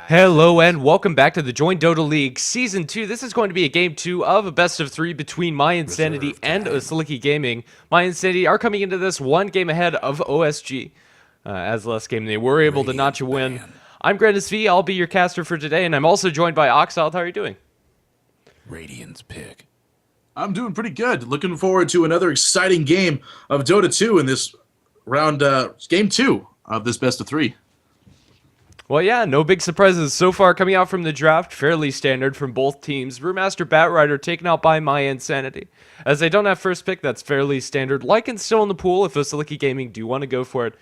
Hello and welcome back to the joinDOTA League Season 2. This is going to be a Game 2 of a best of 3 between mYi and OsG Gaming. mYi are coming into this one game ahead of OsG. As the last game, they were able to notch a win. I'm GrandisV, I'll be your caster for today, and I'm also joined by Oxald. How are you doing? Radiant's pick. I'm doing pretty good. Looking forward to another exciting game of Dota 2 in this round, Game 2 of this best of 3. Well, yeah, no big surprises so far coming out from the draft. Fairly standard from both teams. Brewmaster Batrider taken out by mYi. As they don't have first pick, that's fairly standard. Lycan's still in the pool if OsG Gaming do want to go for it.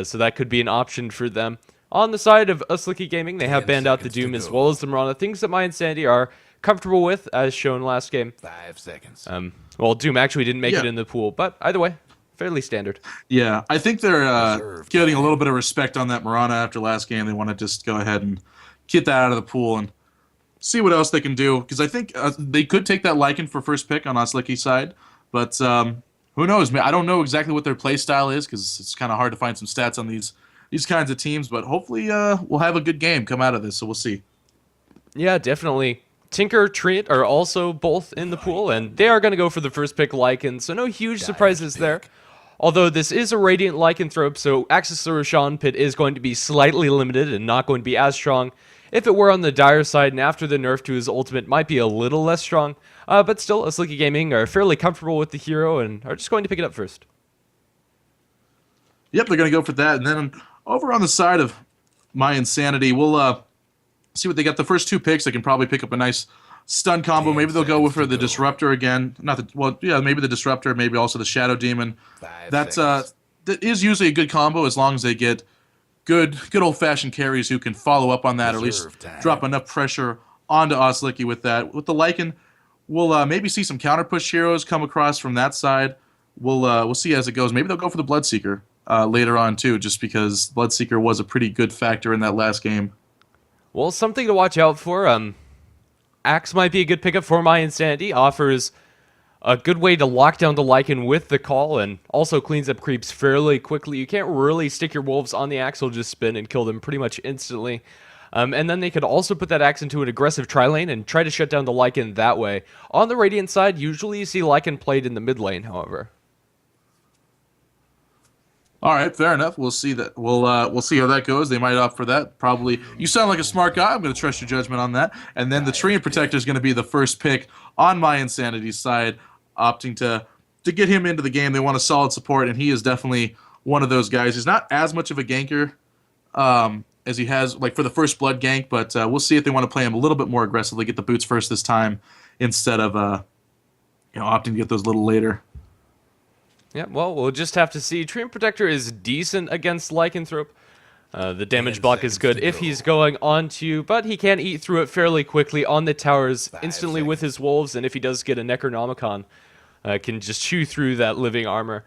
So that could be an option for them. On the side of OsG Gaming, they have banned out the Doom as well as the Mirana. Things that mYi are comfortable with, as shown last game. 5 seconds. Well, Doom actually didn't make it in the pool, but either way, fairly standard. Yeah, I think they're getting a little bit of respect on that Mirana after last game. They want to just go ahead and get that out of the pool and see what else they can do. Because I think they could take that Lycan for first pick on OsG's side, but who knows? I don't know exactly what their play style is because it's kind of hard to find some stats on these kinds of teams. But hopefully we'll have a good game come out of this, so we'll see. Yeah, definitely. Tinker, Treant are also both in the pool, and they are going to go for the first pick Lycan, so no huge surprises there. Although this is a Radiant Lycanthrope, so access to Roshan Pit is going to be slightly limited and not going to be as strong. If it were on the Dire side and after the nerf to his ultimate, might be a little less strong. But still, OsG Gaming are fairly comfortable with the hero and are just going to pick it up first. Yep, they're going to go for that. And then over on the side of mYi, we'll see what they got. The first 2 picks, they can probably pick up a nice stun combo. Maybe they'll go for the Disruptor again. Maybe the Disruptor, maybe also the Shadow Demon. That is usually a good combo as long as they get good old-fashioned carries who can follow up on that, or at least drop enough pressure onto OsG with that. With the Lycan, we'll maybe see some counter-push heroes come across from that side. We'll see as it goes. Maybe they'll go for the Bloodseeker later on too, just because Bloodseeker was a pretty good factor in that last game. Well, something to watch out for. Axe might be a good pickup for mYi. Offers a good way to lock down the Lycan with the call, and also cleans up creeps fairly quickly. You can't really stick your wolves on the Axe, will just spin and kill them pretty much instantly. And then they could also put that Axe into an aggressive tri-lane and try to shut down the Lycan that way. On the Radiant side, usually you see Lycan played in the mid lane, however. All right, fair enough. We'll see that. We'll see how that goes. They might opt for that. Probably. You sound like a smart guy. I'm going to trust your judgment on that. And then the Treant Protector is going to be the first pick on mYi's side, opting to get him into the game. They want a solid support, and he is definitely one of those guys. He's not as much of a ganker as he has like for the first blood gank, but we'll see if they want to play him a little bit more aggressively, get the boots first this time instead of opting to get those a little later. Yeah, well, we'll just have to see. Treant Protector is decent against Lycanthrope. The damage block is good if he's going on to you, but he can eat through it fairly quickly on the towers instantly with his wolves, and if he does get a Necronomicon, can just chew through that living armor.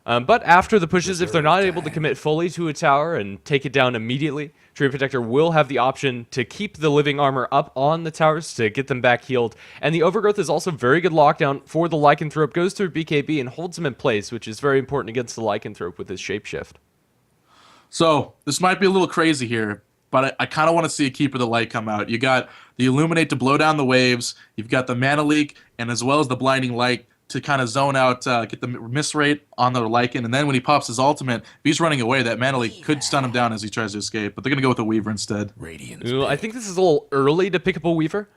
But after the pushes, if they're not able to commit fully to a tower and take it down immediately, Treant Protector will have the option to keep the living armor up on the towers to get them back healed. And the Overgrowth is also very good lockdown for the Lycanthrope, goes through BKB and holds him in place, which is very important against the Lycanthrope with his Shapeshift. So this might be a little crazy here, but I kind of want to see a Keeper of the Light come out. You got the Illuminate to blow down the waves, you've got the Mana Leak, and as well as the Blinding Light to kind of zone out, get the miss rate on the Lycan, and then when he pops his ultimate, if he's running away, that Mana Leak could stun him down as he tries to escape, but they're going to go with a Weaver instead. Ooh, I think this is a little early to pick up a Weaver.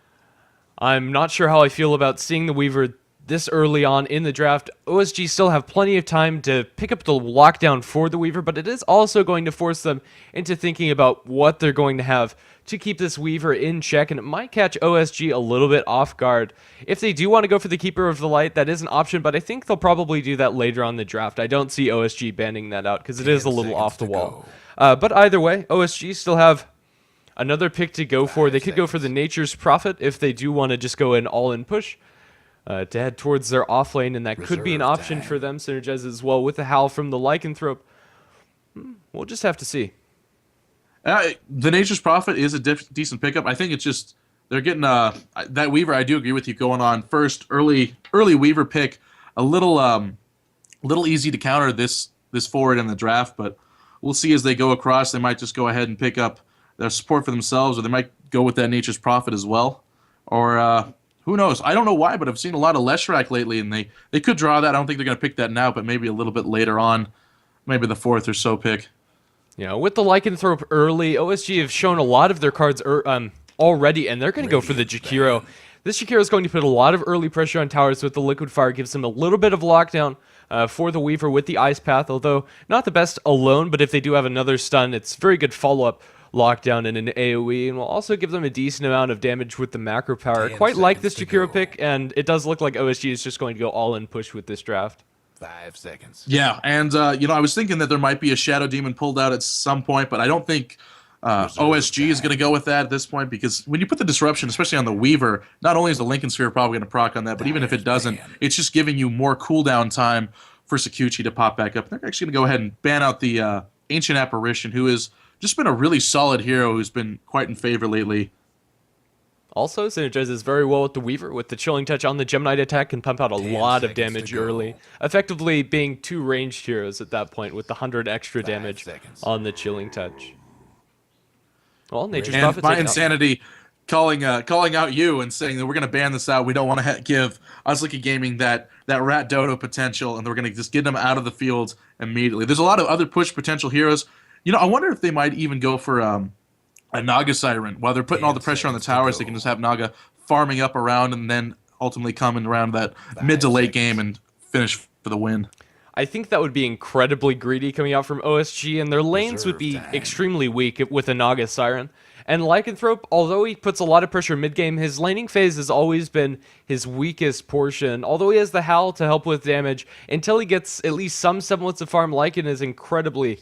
I'm not sure how I feel about seeing the Weaver this early on in the draft. OsG still have plenty of time to pick up the lockdown for the Weaver, but it is also going to force them into thinking about what they're going to have to keep this Weaver in check, and it might catch OsG a little bit off guard. If they do want to go for the Keeper of the Light, that is an option, but I think they'll probably do that later on in the draft. I don't see OsG banning that out because it is a little off the wall. But either way, OsG still have another pick to go for. They could go for the Nature's Prophet if they do want to just go an all-in push to head towards their offlane, and that could be an option for them, synergize as well with the Howl from the Lycanthrope. We'll just have to see. The Nature's Prophet is a decent pickup. I think it's just they're getting that Weaver. I do agree with you going on first early Weaver pick. A little easy to counter this forward in the draft, but we'll see as they go across. They might just go ahead and pick up their support for themselves, or they might go with that Nature's Prophet as well. Or who knows? I don't know why, but I've seen a lot of Leshrac lately, and they could draw that. I don't think they're going to pick that now, but maybe a little bit later on, maybe the 4th or so pick. With the Lycanthrope early, OSG have shown a lot of their cards already, and they're going to go for the Jakiro. This Jakiro is going to put a lot of early pressure on towers with the Liquid Fire, gives them a little bit of lockdown for the Weaver with the Ice Path, although not the best alone, but if they do have another stun, it's very good follow-up lockdown in an AoE, and will also give them a decent amount of damage with the macro power. Quite like this Jakiro pick, and it does look like OSG is just going to go all-in push with this draft. 5 seconds. Yeah, and I was thinking that there might be a Shadow Demon pulled out at some point, but I don't think OSG is going to go with that at this point, because when you put the Disruption, especially on the Weaver, not only is the Lincoln Sphere probably going to proc on that, but even if it doesn't, it's just giving you more cooldown time for Sakuchi to pop back up. They're actually going to go ahead and ban out the Ancient Apparition, who has just been a really solid hero who's been quite in favor lately. Also, synergizes very well with the Weaver, with the Chilling Touch on the Gemini attack, can pump out a lot of damage early, effectively being 2 ranged heroes at that point with the 100 extra damage on the Chilling Touch. Well, Nature's Prophet. And my insanity calling out you and saying that we're going to ban this out. We don't want to give OsG Gaming that Rat Dodo potential, and we're going to just get them out of the field immediately. There's a lot of other push potential heroes. I wonder if they might even go for a Naga Siren. While they're putting all the pressure on the towers, they can just have Naga farming up around and then ultimately coming around that mid to late game and finish for the win. I think that would be incredibly greedy coming out from OSG, and their lanes would be extremely weak with a Naga Siren. And Lycanthrope, although he puts a lot of pressure mid-game, his laning phase has always been his weakest portion. Although he has the Howl to help with damage, until he gets at least some semblance of farm, Lycan is incredibly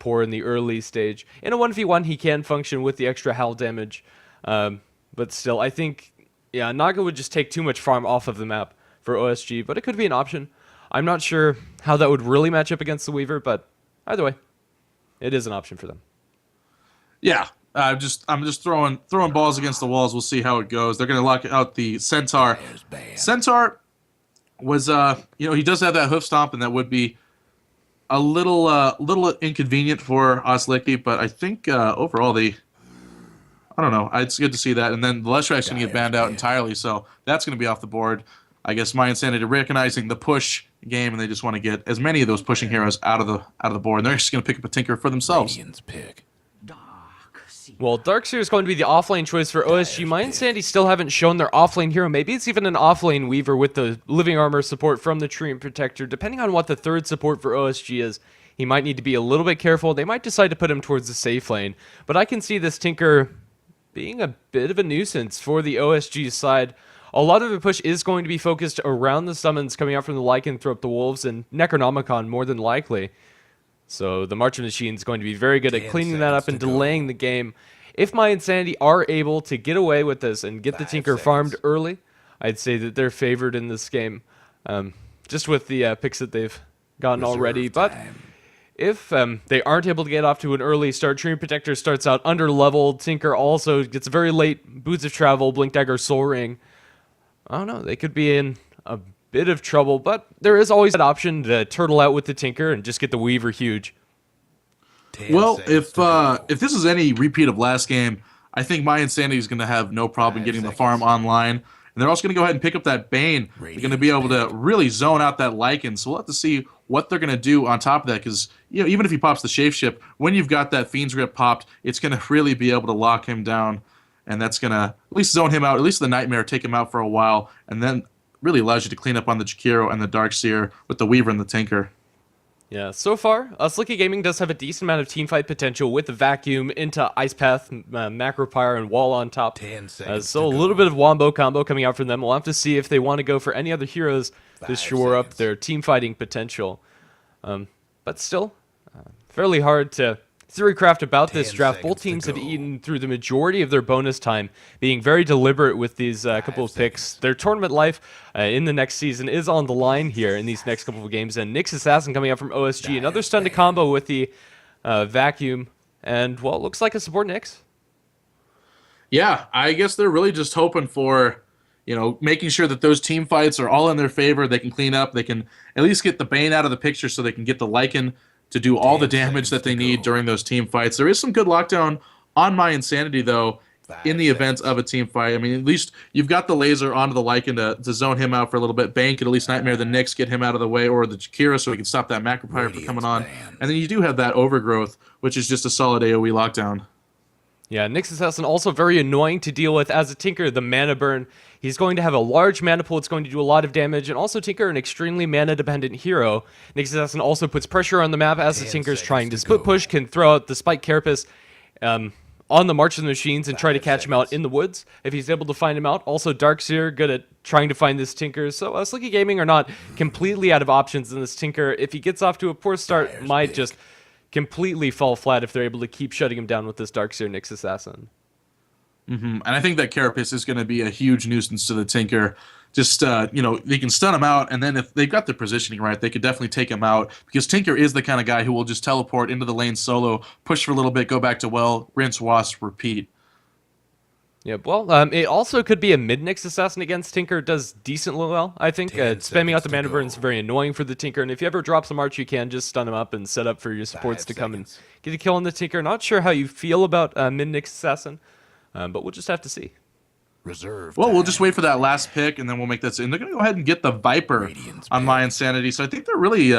poor in the early stage. In a 1v1, he can function with the extra Howl damage, but still, I think, Naga would just take too much farm off of the map for OSG, but it could be an option. I'm not sure how that would really match up against the Weaver, but either way, it is an option for them. Yeah, I'm just throwing balls against the walls. We'll see how it goes. They're going to lock out the Centaur. Centaur was, he does have that hoof stomp, and that would be a little inconvenient for OsG, but I think overall I don't know. It's good to see that. And then the Leshrac's going to get banned out entirely, so that's going to be off the board. I guess my insanity recognizing the push game, and they just want to get as many of those pushing heroes out of the board, and they're just going to pick up a Tinker for themselves. Pick. Well, Darkseer is going to be the offlane choice for OSG. My Insanity still haven't shown their offlane hero. Maybe it's even an offlane Weaver with the Living Armor support from the Treant Protector. Depending on what the third support for OSG is, he might need to be a little bit careful. They might decide to put him towards the safe lane. But I can see this Tinker being a bit of a nuisance for the OSG side. A lot of the push is going to be focused around the summons coming out from the Lycanthrope, the Wolves, and Necronomicon more than likely. So the March of Machine is going to be very good at cleaning that up and delaying the game. If my Insanity are able to get away with this and get the Tinker farmed early, I'd say that they're favored in this game, just with the picks that they've gotten already. But if they aren't able to get off to an early start, Treant Protector starts out under-leveled, Tinker also gets very late, Boots of Travel, Blink Dagger, Soul Ring. I don't know, they could be in a bit of trouble, but there is always that option to turtle out with the Tinker and just get the Weaver huge. Well, if this is any repeat of last game, I think my Insanity is going to have no problem getting the farm online. And they're also going to go ahead and pick up that Bane. They're going to be able to really zone out that Lycan. So we'll have to see what they're going to do on top of that. Because even if he pops the Shapeship, when you've got that Fiend's Grip popped, it's going to really be able to lock him down. And that's going to at least zone him out, at least the Nightmare, take him out for a while. And then really allows you to clean up on the Jakiro and the Darkseer with the Weaver and the Tinker. Yeah, so far, OsG Gaming does have a decent amount of teamfight potential with the Vacuum into Ice Path, Macro Pyre, and Wall on top. 10 seconds So a little bit of Wombo combo coming out from them. We'll have to see if they want to go for any other heroes to shore up their team fighting potential. But still, fairly hard to theorycraft about this draft. Both teams have eaten through the majority of their bonus time, being very deliberate with these couple of picks. Their tournament life in the next season is on the line here in these next couple of games. And Nyx Assassin coming out from OSG, another stun to combo with the Vacuum. And, well, it looks like a support Nyx. Yeah, I guess they're really just hoping for, making sure that those team fights are all in their favor. They can clean up. They can at least get the Bane out of the picture so they can get the Lycan to do all the damage that they need during those team fights. There is some good lockdown on my insanity though, in the event of a team fight, I mean, at least you've got the laser onto the Lycan to zone him out for a little bit. Bane could at least nightmare the Nyx, get him out of the way, or the Jakira so he can stop that macro fire from coming on. And then you do have that overgrowth, which is just a solid AoE lockdown. Yeah, Nyx Assassin also very annoying to deal with as a Tinker. The mana burn, he's going to have a large mana pool. It's going to do a lot of damage, and also Tinker, an extremely mana-dependent hero. Nyx Assassin also puts pressure on the map as the Tinker's trying to split push, can throw out the Spike Carapace on the March of the Machines and try to catch him out in the woods if he's able to find him out. Also, Darkseer, good at trying to find this Tinker. So Slicky Gaming are not completely out of options in this Tinker. If he gets off to a poor start, might just completely fall flat if they're able to keep shutting him down with this Darkseer Nyx Assassin. And I think that Carapace is going to be a huge nuisance to the Tinker. Just, they can stun him out, and then if they've got the positioning right, they could definitely take him out, because Tinker is the kind of guy who will just teleport into the lane solo, push for a little bit, go back to well, rinse, wash, repeat. Yeah, well, it also could be a mid-Nyx Assassin against Tinker. Does decently well, I think. Spamming out the mana burn is very annoying for the Tinker, and if you ever drop some Arch, you can just stun him up and set up for your supports to come and get a kill on the Tinker. Not sure how you feel about mid-Nyx Assassin, but we'll just have to see. Well, we'll just wait for that last pick, and then we'll make that. And they're going to go ahead and get the Viper on my Insanity. So I think they're really,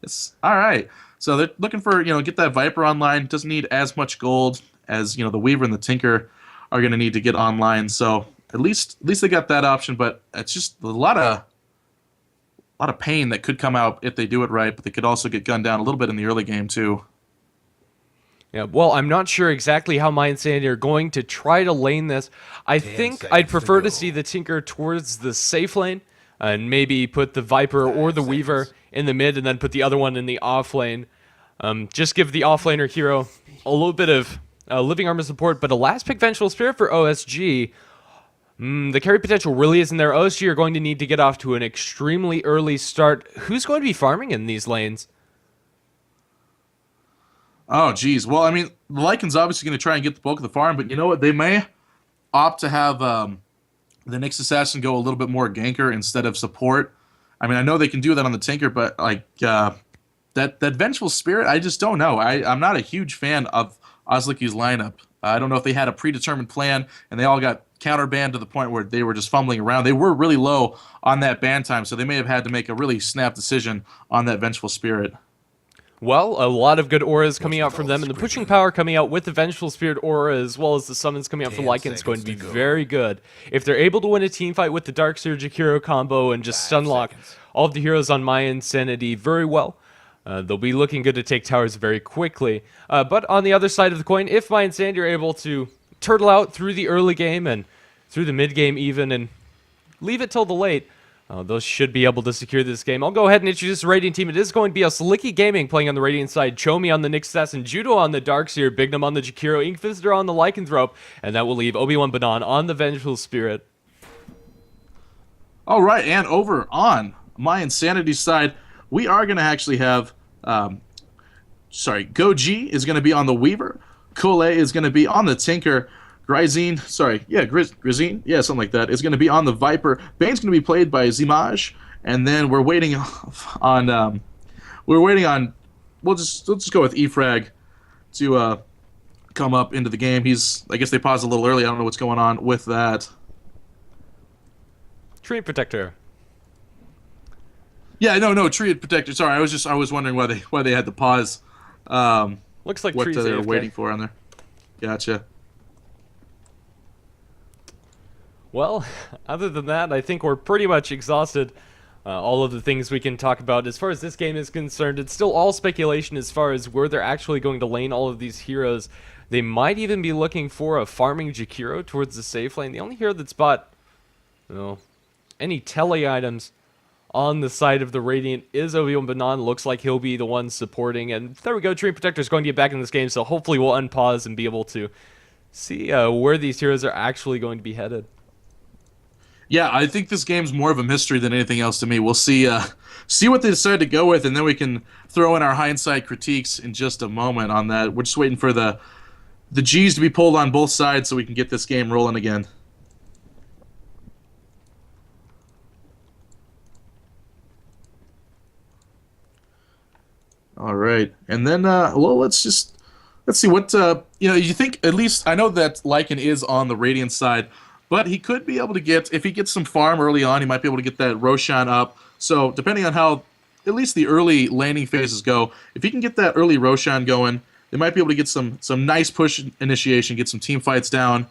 it's all right. So they're looking for, get that Viper online. Doesn't need as much gold as, the Weaver and the Tinker are going to need to get online. So at least they got that option, but it's just a lot of pain that could come out if they do it right. But they could also get gunned down a little bit in the early game too. Yeah, well, I'm not sure exactly how my Insanity are going to try to lane this. I think I'd prefer to see the Tinker towards the safe lane and maybe put the Viper or the Weaver in the mid and then put the other one in the off lane. Just give the off laner hero a little bit of living armor support, but a last pick Vengeful Spirit for OsG. The carry potential really isn't there. OsG are going to need to get off to an extremely early start. Who's going to be farming in these lanes? Oh, geez. Well, I mean, the Lycan's obviously going to try and get the bulk of the farm, but you know what? They may opt to have the Nyx Assassin go a little bit more ganker instead of support. I mean, I know they can do that on the Tinker, but like that Vengeful Spirit, I just don't know. I'm not a huge fan of Oslicky's lineup. I don't know if they had a predetermined plan and they all got counter-banned to the point where they were just fumbling around. They were really low on that ban time, so they may have had to make a really snap decision on that Vengeful Spirit. Well, a lot of good auras coming out from them, and the pushing power coming out with the Vengeful Spirit aura, as well as the summons coming out for Lycan, is going to be very good. If they're able to win a team fight with the Darkseer Jakiro combo and just stunlock all of the heroes on my Insanity very well, they'll be looking good to take towers very quickly. But on the other side of the coin, if my Insanity are able to turtle out through the early game and through the mid game even, and leave it till the late, those should be able to secure this game. I'll go ahead and introduce the Radiant team. It is going to be a Slicky Gaming playing on the Radiant side, Chomi on the Nyx Assassin, Judo on the Darkseer, Bignum on the Jakiro, Inkvisitor on the Lycanthrope, and that will leave Obi-Wan Banan on the Vengeful Spirit. All right, and over on my Insanity side, we are going to actually have, Goji is going to be on the Weaver, Kole is going to be on the Tinker, Grizine, Grizine, something like that, is going to be on the Viper. Bane's going to be played by Zimaj, and then we're waiting on, we'll just go with Efrag to come up into the game. I guess they paused a little early. I don't know what's going on with that. Tree Protector. Yeah, no, Tree Protector. Sorry, I was wondering why they had to pause. Looks like what Tree's they're AFK. waiting for on there. Gotcha. Well, other than that, I think we're pretty much exhausted. All of the things we can talk about. As far as this game is concerned, it's still all speculation as far as where they're actually going to lane all of these heroes. They might even be looking for a farming Jakiro towards the safe lane. The only hero that's bought any tele items on the side of the Radiant is Obi-Wan Banan. Looks like he'll be the one supporting. And there we go, Tree Protector is going to get back in this game, so hopefully we'll unpause and be able to see where these heroes are actually going to be headed. Yeah, I think this game's more of a mystery than anything else to me. We'll see what they decide to go with, and then we can throw in our hindsight critiques in just a moment on that. We're just waiting for the G's to be pulled on both sides so we can get this game rolling again. All right, and then let's just let's see what you think. At least I know that Lycan is on the Radiant side, but he could be able to get, if he gets some farm early on, he might be able to get that Roshan up. So depending on how at least the early landing phases go, if he can get that early Roshan going, they might be able to get some nice push initiation, get some team fights down.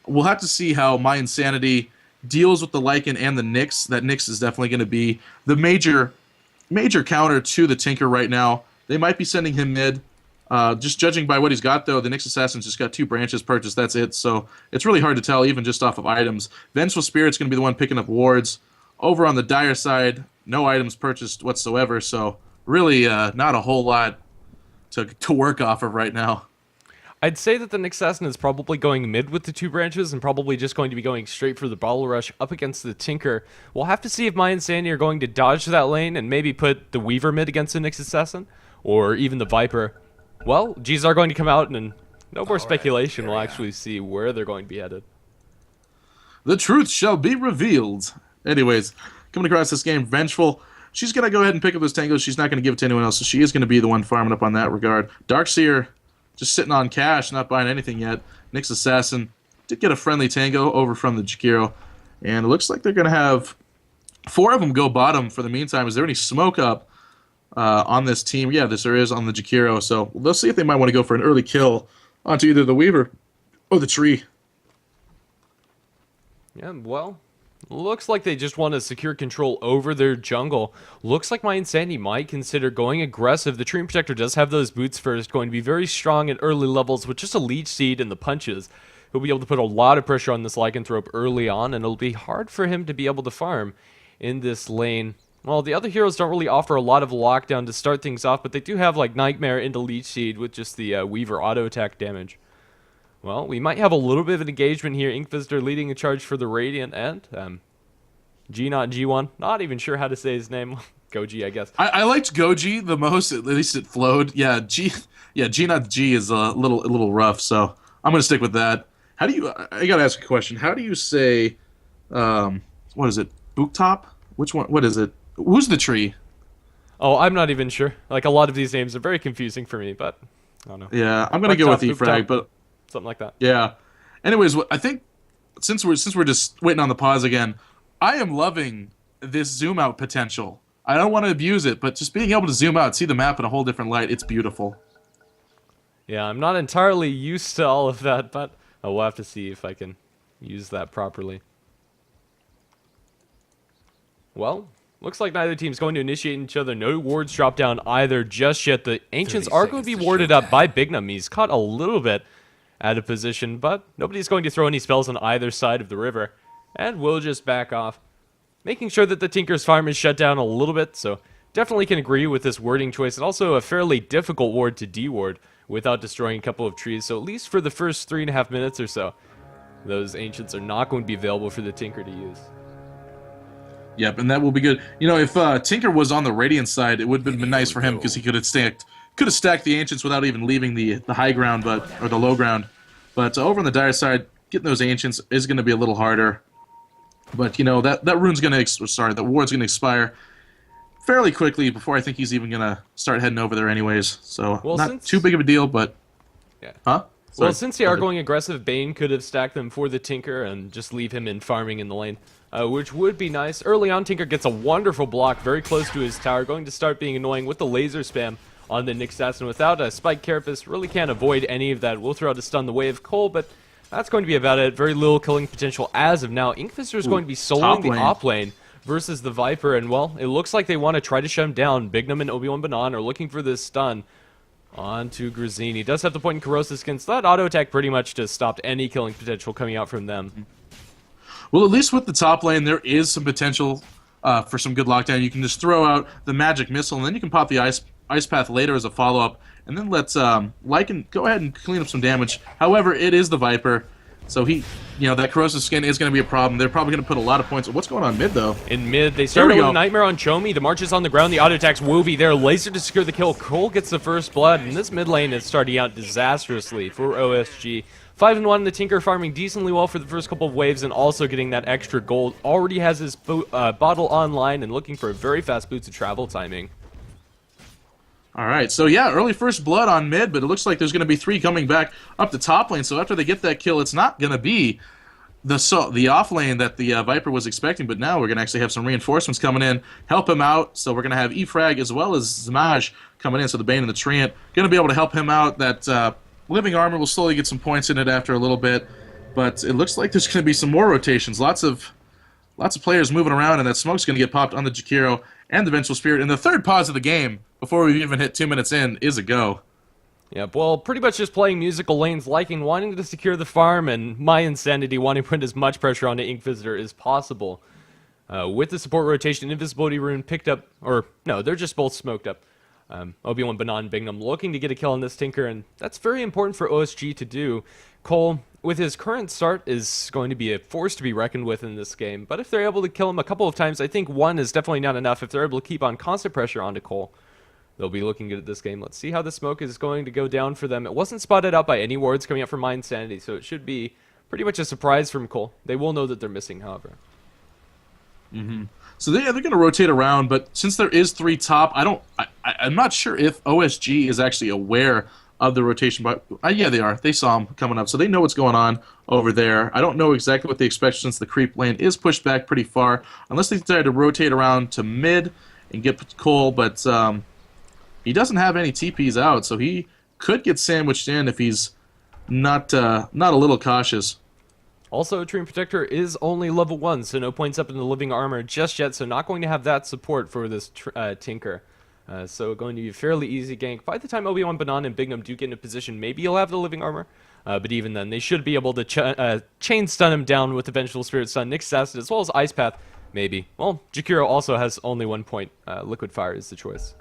We'll have to see how mYi deals with the Lycan and the Nyx. That Nyx is definitely going to be the major counter to the Tinker right now. They might be sending him mid. Just judging by what he's got, though, the Nyx Assassin's just got 2 branches purchased. That's it. So it's really hard to tell, even just off of items. Vengeful Spirit's going to be the one picking up wards. Over on the Dire side, no items purchased whatsoever. So really not a whole lot to work off of right now. I'd say that the Nyx Assassin is probably going mid with the 2 branches and probably just going to be going straight for the Bottle Rush up against the Tinker. We'll have to see if mYi are going to dodge that lane and maybe put the Weaver mid against the Nyx Assassin, or even the Viper. Well, G's are going to come out, and no more speculation. We'll actually see where they're going to be headed. The truth shall be revealed. Anyways, coming across this game, Vengeful. She's going to go ahead and pick up those tangos. She's not going to give it to anyone else, so she is going to be the one farming up on that regard. Darkseer just sitting on cash, not buying anything yet. Nyx Assassin did get a friendly tango over from the Jakiro, and it looks like they're going to have 4 of them go bottom for the meantime. Is there any smoke up on this team? Yeah, there is on the Jakiro, so they'll see if they might want to go for an early kill onto either the Weaver or the tree. Yeah, well, looks like they just want to secure control over their jungle. Looks like mYi might consider going aggressive. The Treant Protector does have those boots first, going to be very strong at early levels with just a Leech Seed and the punches. He'll be able to put a lot of pressure on this Lycanthrope early on, and it'll be hard for him to be able to farm in this lane. Well, the other heroes don't really offer a lot of lockdown to start things off, but they do have like Nightmare into Leech Seed with just the Weaver auto attack damage. Well, we might have a little bit of an engagement here. Inkvisitor leading a charge for the Radiant, and G1, not even sure how to say his name. Goji, I guess. I liked Goji the most, at least it flowed. Yeah, G not G is a little rough, so I'm gonna stick with that. How do you? I gotta ask a question. How do you say? What is it? Booktop? Which one? What is it? Who's the tree? Oh, I'm not even sure. Like, a lot of these names are very confusing for me, but I don't know. Yeah, I'm gonna go with Efrag, but something like that. Yeah. Anyways, I think since we're just waiting on the pause again, I am loving this zoom out potential. I don't want to abuse it, but just being able to zoom out, see the map in a whole different light, it's beautiful. Yeah, I'm not entirely used to all of that, but we'll have to see if I can use that properly. Well, looks like neither team's going to initiate each other. No wards drop down either just yet. The Ancients are going to be warded up by Bignum. He's caught a little bit out of position, but nobody's going to throw any spells on either side of the river. And we'll just back off, making sure that the Tinker's farm is shut down a little bit, so definitely can agree with this wording choice. And also a fairly difficult ward to de-ward without destroying a couple of trees, so at least for the first 3.5 minutes or so, those Ancients are not going to be available for the Tinker to use. Yep, and that will be good. You know, if Tinker was on the Radiant side, it would have been nice for him because he could have stacked the Ancients without even leaving the high ground, or the low ground. But over on the Dire side, getting those Ancients is going to be a little harder. But you know that rune's going to that ward's going to expire fairly quickly before I think he's even going to start heading over there, anyways. So not too big of a deal, but yeah. Huh? Well, since they are going aggressive, Bane could have stacked them for the Tinker and just leave him in farming in the lane, which would be nice. Early on, Tinker gets a wonderful block very close to his tower, going to start being annoying with the laser spam on the Nyx Assassin. Without a Spike Carapace, really can't avoid any of that. We'll throw out a stun the way of Cole, but that's going to be about it. Very little killing potential as of now. Inkvisitor is going to be soloing the op lane versus the Viper, and well, it looks like they want to try to shut him down. Bignum and Obi-Wan Banan are looking for this stun onto Grazini. He does have the point in Corrosive Skin, so that auto attack pretty much just stopped any killing potential coming out from them. Well, at least with the top lane, there is some potential for some good lockdown. You can just throw out the magic missile, and then you can pop the ice path later as a follow-up, and then let Lycan go ahead and clean up some damage. However, it is the Viper, so that Corrosive Skin is going to be a problem. They're probably going to put a lot of points. What's going on mid, though? In mid, they started with a Nightmare on Chomi. The March is on the ground. The auto attacks Wovi there. Laser to secure the kill. Cole gets the first blood, and this mid lane is starting out disastrously for OsG. 5-1, the Tinker farming decently well for the first couple of waves and also getting that extra gold. Already has his bottle online and looking for a very fast boots of travel timing. All right, so yeah, early first blood on mid, but it looks like there's going to be 3 coming back up the top lane. So after they get that kill, it's not going to be the off lane that the Viper was expecting, but now we're going to actually have some reinforcements coming in, help him out. So we're going to have eFrag as well as Zmaj coming in, so the Bane and the Treant going to be able to help him out. That Living Armor will slowly get some points in it after a little bit, but it looks like there's going to be some more rotations. Lots of players moving around, and that smoke's going to get popped on the Jakiro and the Vengeful Spirit. And the third pause of the game, before we even hit 2 minutes in, is a go. Yep, well, pretty much just playing musical lanes, liking, wanting to secure the farm, and my insanity wanting to put as much pressure onto Ink Visitor as possible. With the support rotation, Invisibility Rune picked up, or no, they're just both smoked up. Obi-Wan, Banon, Bingham looking to get a kill on this Tinker, and that's very important for OSG to do. Cole, with his current start, is going to be a force to be reckoned with in this game, but if they're able to kill him a couple of times, I think one is definitely not enough. If they're able to keep on constant pressure onto Cole, they'll be looking good at this game. Let's see how the smoke is going to go down for them. It wasn't spotted out by any wards coming up from my insanity, so it should be pretty much a surprise from Cole. They will know that they're missing, however. So they're going to rotate around, but since there is 3 top, I'm not sure if OSG is actually aware of the rotation. But yeah, they are. They saw him coming up, so they know what's going on over there. I don't know exactly what they expect since the creep lane is pushed back pretty far, unless they decide to rotate around to mid and get Cole, but he doesn't have any TPs out, so he could get sandwiched in if he's not a little cautious. Also, Treant Protector is only level 1, so no points up in the Living Armor just yet, so not going to have that support for this Tinker. So going to be a fairly easy gank. By the time Obi-Wan, Banon, and Bingham do get in a position, maybe he'll have the Living Armor, but even then, they should be able to chain stun him down with the Vengeful Spirit Stun, Nyx Assassin, as well as Ice Path, maybe. Well, Jakiro also has only 1 point. Liquid Fire is the choice.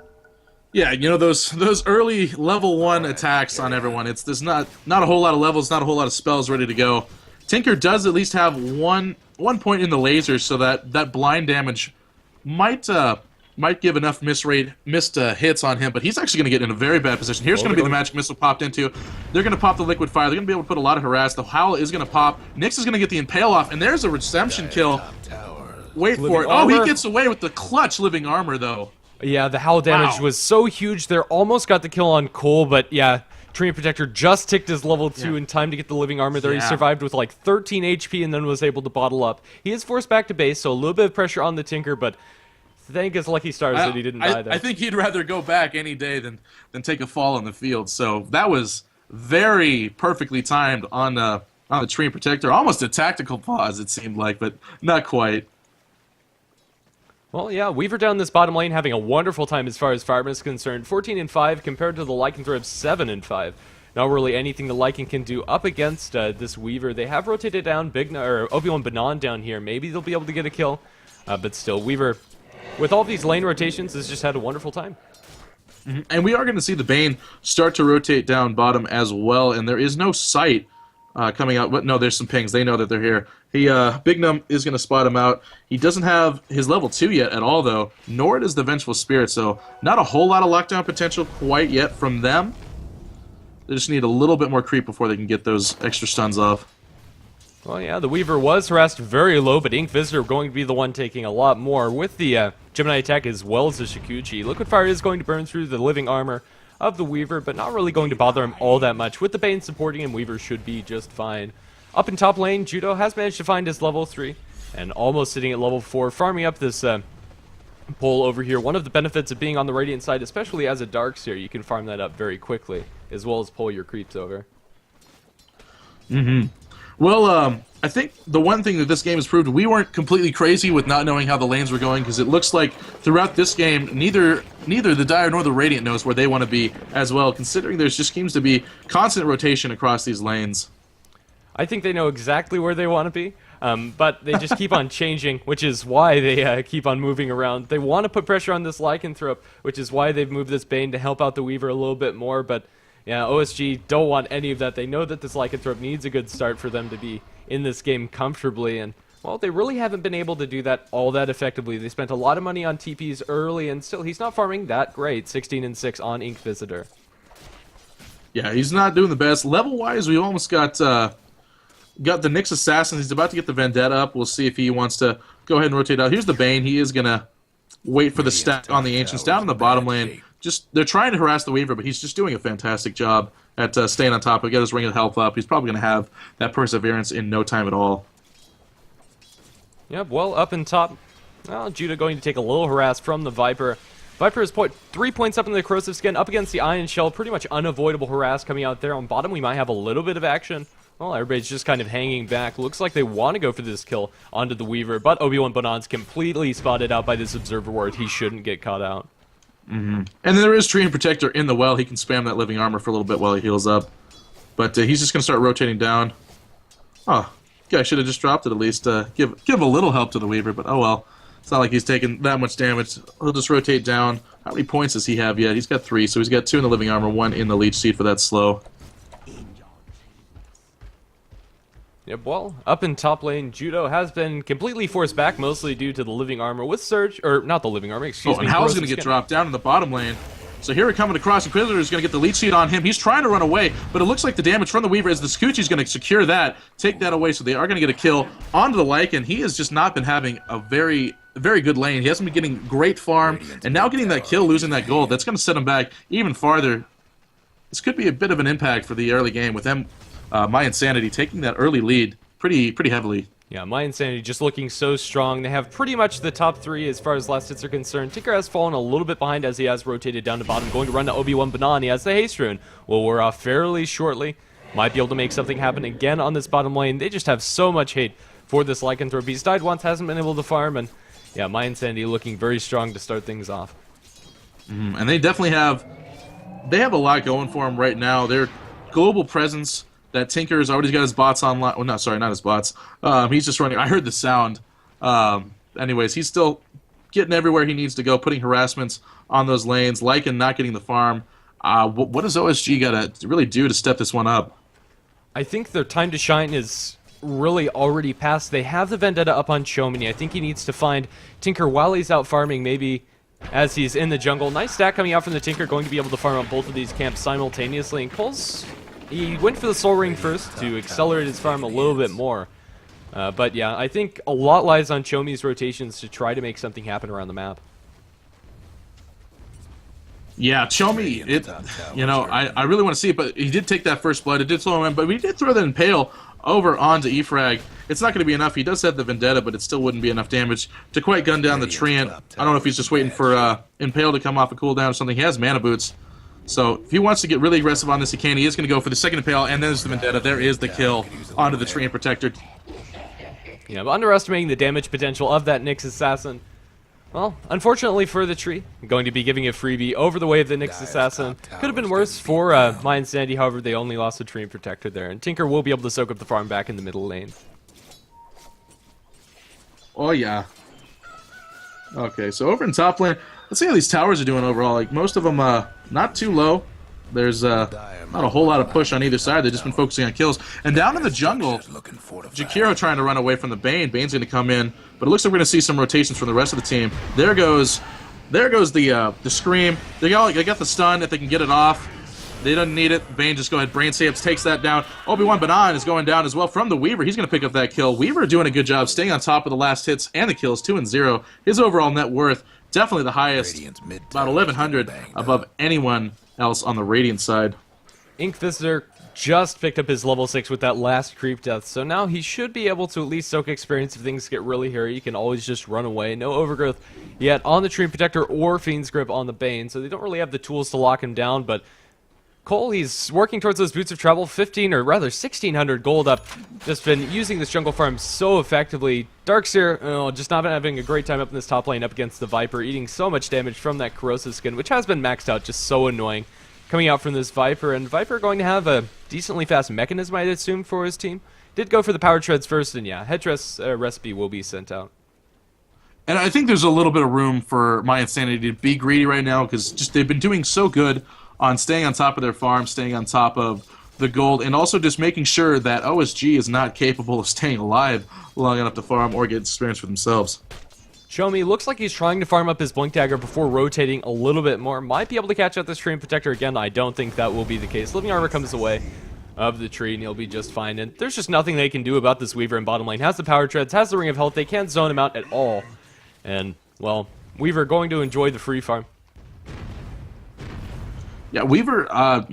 Yeah, you know, those early level 1 attacks on everyone, there's not a whole lot of levels, not a whole lot of spells ready to go. Tinker does at least have one point in the laser, so that blind damage might give enough missed hits on him, but he's actually going to get in a very bad position. Here's going to be the magic missile popped into. They're going to pop the liquid fire. They're going to be able to put a lot of harass. The howl is going to pop. Nyx is going to get the impale off, and there's a redemption kill. Wait for it. Oh, he gets away with the clutch living armor, though. Yeah, the howl damage was so huge there. Almost got the kill on Cole, but yeah, Treant Protector just ticked his level 2 in time to get the living armor there. He survived with like 13 HP and then was able to bottle up. He is forced back to base, so a little bit of pressure on the Tinker, but thank his lucky stars that he didn't die there. I think he'd rather go back any day than take a fall on the field. So that was very perfectly timed on the Treant Protector. Almost a tactical pause, it seemed like, but not quite. Well, yeah, Weaver down this bottom lane having a wonderful time as far as Fireman is concerned. 14-5 compared to the Lycanthrope 7-5. Not really anything the Lycan can do up against this Weaver. They have rotated down Obi-Wan Banon down here. Maybe they'll be able to get a kill. But still, Weaver, with all these lane rotations, has just had a wonderful time. And we are going to see the Bane start to rotate down bottom as well, and there is no sight coming out. But no, there's some pings. They know that they're here. Bignum is going to spot him out. He doesn't have his level 2 yet at all, though, nor does the Vengeful Spirit, so not a whole lot of lockdown potential quite yet from them. They just need a little bit more creep before they can get those extra stuns off. Well, yeah, the Weaver was harassed very low, but Ink Visitor going to be the one taking a lot more with the Gemini attack as well as the Shikuchi. Liquid Fire is going to burn through the living armor of the Weaver, but not really going to bother him all that much. With the Bane supporting him, Weaver should be just fine. Up in top lane, Judo has managed to find his level 3, and almost sitting at level 4, farming up this pole over here. One of the benefits of being on the Radiant side, especially as a Darkseer, you can farm that up very quickly, as well as pull your creeps over. Well, I think the one thing that this game has proved, we weren't completely crazy with not knowing how the lanes were going, because it looks like throughout this game, neither the Dire nor the Radiant knows where they want to be as well, considering there just seems to be constant rotation across these lanes. I think they know exactly where they want to be, but they just keep on changing, which is why they keep on moving around. They want to put pressure on this Lycanthrope, which is why they've moved this Bane to help out the Weaver a little bit more, but yeah, OSG don't want any of that. They know that this Lycanthrope needs a good start for them to be in this game comfortably, and, well, they really haven't been able to do that all that effectively. They spent a lot of money on TPs early, and still, he's not farming that great. 16-6 on Ink Visitor. Yeah, he's not doing the best. Level-wise, we almost got the Nyx Assassin. He's about to get the Vendetta up. We'll see if he wants to go ahead and rotate out. Here's the Bane. He is going to wait for the stack on the Ancients. Down in the bottom lane, they're trying to harass the Weaver, but he's just doing a fantastic job at staying on top. He'll get his ring of health up. He's probably going to have that perseverance in no time at all. Yep, well, up in top, well, Judah going to take a little harass from the Viper. Viper is 3 points up in the corrosive skin, up against the Iron Shell. Pretty much unavoidable harass coming out there. On bottom, we might have a little bit of action. Well, everybody's just kind of hanging back. Looks like they want to go for this kill onto the Weaver, but Obi-Wan Banan's completely spotted out by this Observer Ward. He shouldn't get caught out. And then there is Treant Protector in the well. He can spam that living armor for a little bit while he heals up. But he's just going to start rotating down. Oh, guy should have just dropped it at least. Give a little help to the Weaver, but oh well. It's not like he's taking that much damage. He'll just rotate down. How many points does he have yet? He's got 3, so he's got 2 in the living armor, 1 in the leech seed for that slow. Yep, well, up in top lane, Judo has been completely forced back, mostly due to the living armor with Surge, or not the living armor, excuse me. And Hal's going to get dropped down in the bottom lane. So here coming across, Inquisitor is going to get the leech seed on him. He's trying to run away, but it looks like the damage from the Weaver is the Scoochie's going to secure that, take that away, so they are going to get a kill onto the Lycan. He has just not been having a very good lane. He hasn't been getting great farm, and now getting that kill, losing that gold, that's going to set him back even farther. This could be a bit of an impact for the early game with them. mYi taking that early lead pretty heavily. Yeah, mYi just looking so strong. They have pretty much the top 3 as far as last hits are concerned. Tinker has fallen a little bit behind as he has rotated down to bottom, going to run to Obi-Wan Banan. He has the haste rune. Will wear off fairly shortly. Might be able to make something happen again on this bottom lane. They just have so much hate for this Lycanthrope. He's died once, hasn't been able to farm, and yeah, mYi looking very strong to start things off. And they definitely have a lot going for him right now. Their global presence. That Tinker's already got his bots online. Well, not his bots. He's just running. I heard the sound. Anyways, he's still getting everywhere he needs to go, putting harassments on those lanes. Lycan not getting the farm. What does OsG got to really do to step this one up? I think their time to shine is really already passed. They have the Vendetta up on Chomini. I think he needs to find Tinker while he's out farming, maybe as he's in the jungle. Nice stack coming out from the Tinker, going to be able to farm on both of these camps simultaneously. And Cole's... he went for the Soul Ring first to accelerate his farm a little bit more. But yeah, I think a lot lies on Chomi's rotations to try to make something happen around the map. Yeah, Chomi, I really want to see it, but he did take that first blood. It did slow him in, but we did throw the Impale over onto Efrag. It's not going to be enough. He does have the Vendetta, but it still wouldn't be enough damage to quite gun down the Treant. I don't know if he's just waiting for Impale to come off a cooldown or something. He has mana boots. So if he wants to get really aggressive on this, he can. He is going to go for the second Impale, and there's the Vendetta. There is the kill onto the Treant Protector. Yeah, but underestimating the damage potential of that Nyx Assassin. Well, unfortunately for the tree, I'm going to be giving a freebie over the way of the Nyx Assassin. Could have been worse for mYi, however, they only lost the Treant Protector there. And Tinker will be able to soak up the farm back in the middle lane. Oh, yeah. Okay, so over in top lane, let's see how these towers are doing overall. Like, most of them not too low. There's not a whole lot of push on either side. They've just been focusing on kills. And down in the jungle, Jakiro trying to run away from the Bane. Bane's going to come in, but it looks like we're going to see some rotations from the rest of the team. There goes the Scream. They got the stun if they can get it off. They don't need it. Bane just go ahead. Brain Saps takes that down. Obi-Wan Banan is going down as well from the Weaver. He's going to pick up that kill. Weaver doing a good job staying on top of the last hits and the kills, 2-0. His overall net worth definitely the highest, about 1,100 above anyone else on the Radiant side. Ink Visitor just picked up his level 6 with that last creep death, so now he should be able to at least soak experience if things get really hairy. He can always just run away. No overgrowth yet on the Treant Protector or Fiend's Grip on the Bane, so they don't really have the tools to lock him down, but Cole, he's working towards those Boots of Travel, 1,600 gold up. Just been using this jungle farm so effectively. Darkseer, just not been having a great time up in this top lane up against the Viper, eating so much damage from that corrosive skin, which has been maxed out, just so annoying. Coming out from this Viper, and Viper going to have a decently fast mechanism, I'd assume, for his team. Did go for the power treads first, and yeah, headdress recipe will be sent out. And I think there's a little bit of room for mYi to be greedy right now, because just they've been doing so good on staying on top of their farm, staying on top of the gold, and also just making sure that OsG is not capable of staying alive long enough to farm or get experience for themselves. Chomi looks like he's trying to farm up his Blink Dagger before rotating a little bit more. Might be able to catch out this Treant Protector again. I don't think that will be the case. Living Armor comes away of the tree, and he'll be just fine. And there's just nothing they can do about this Weaver in bottom lane. Has the power treads, has the Ring of Health. They can't zone him out at all. And, well, Weaver going to enjoy the free farm. Yeah, Weaver. I've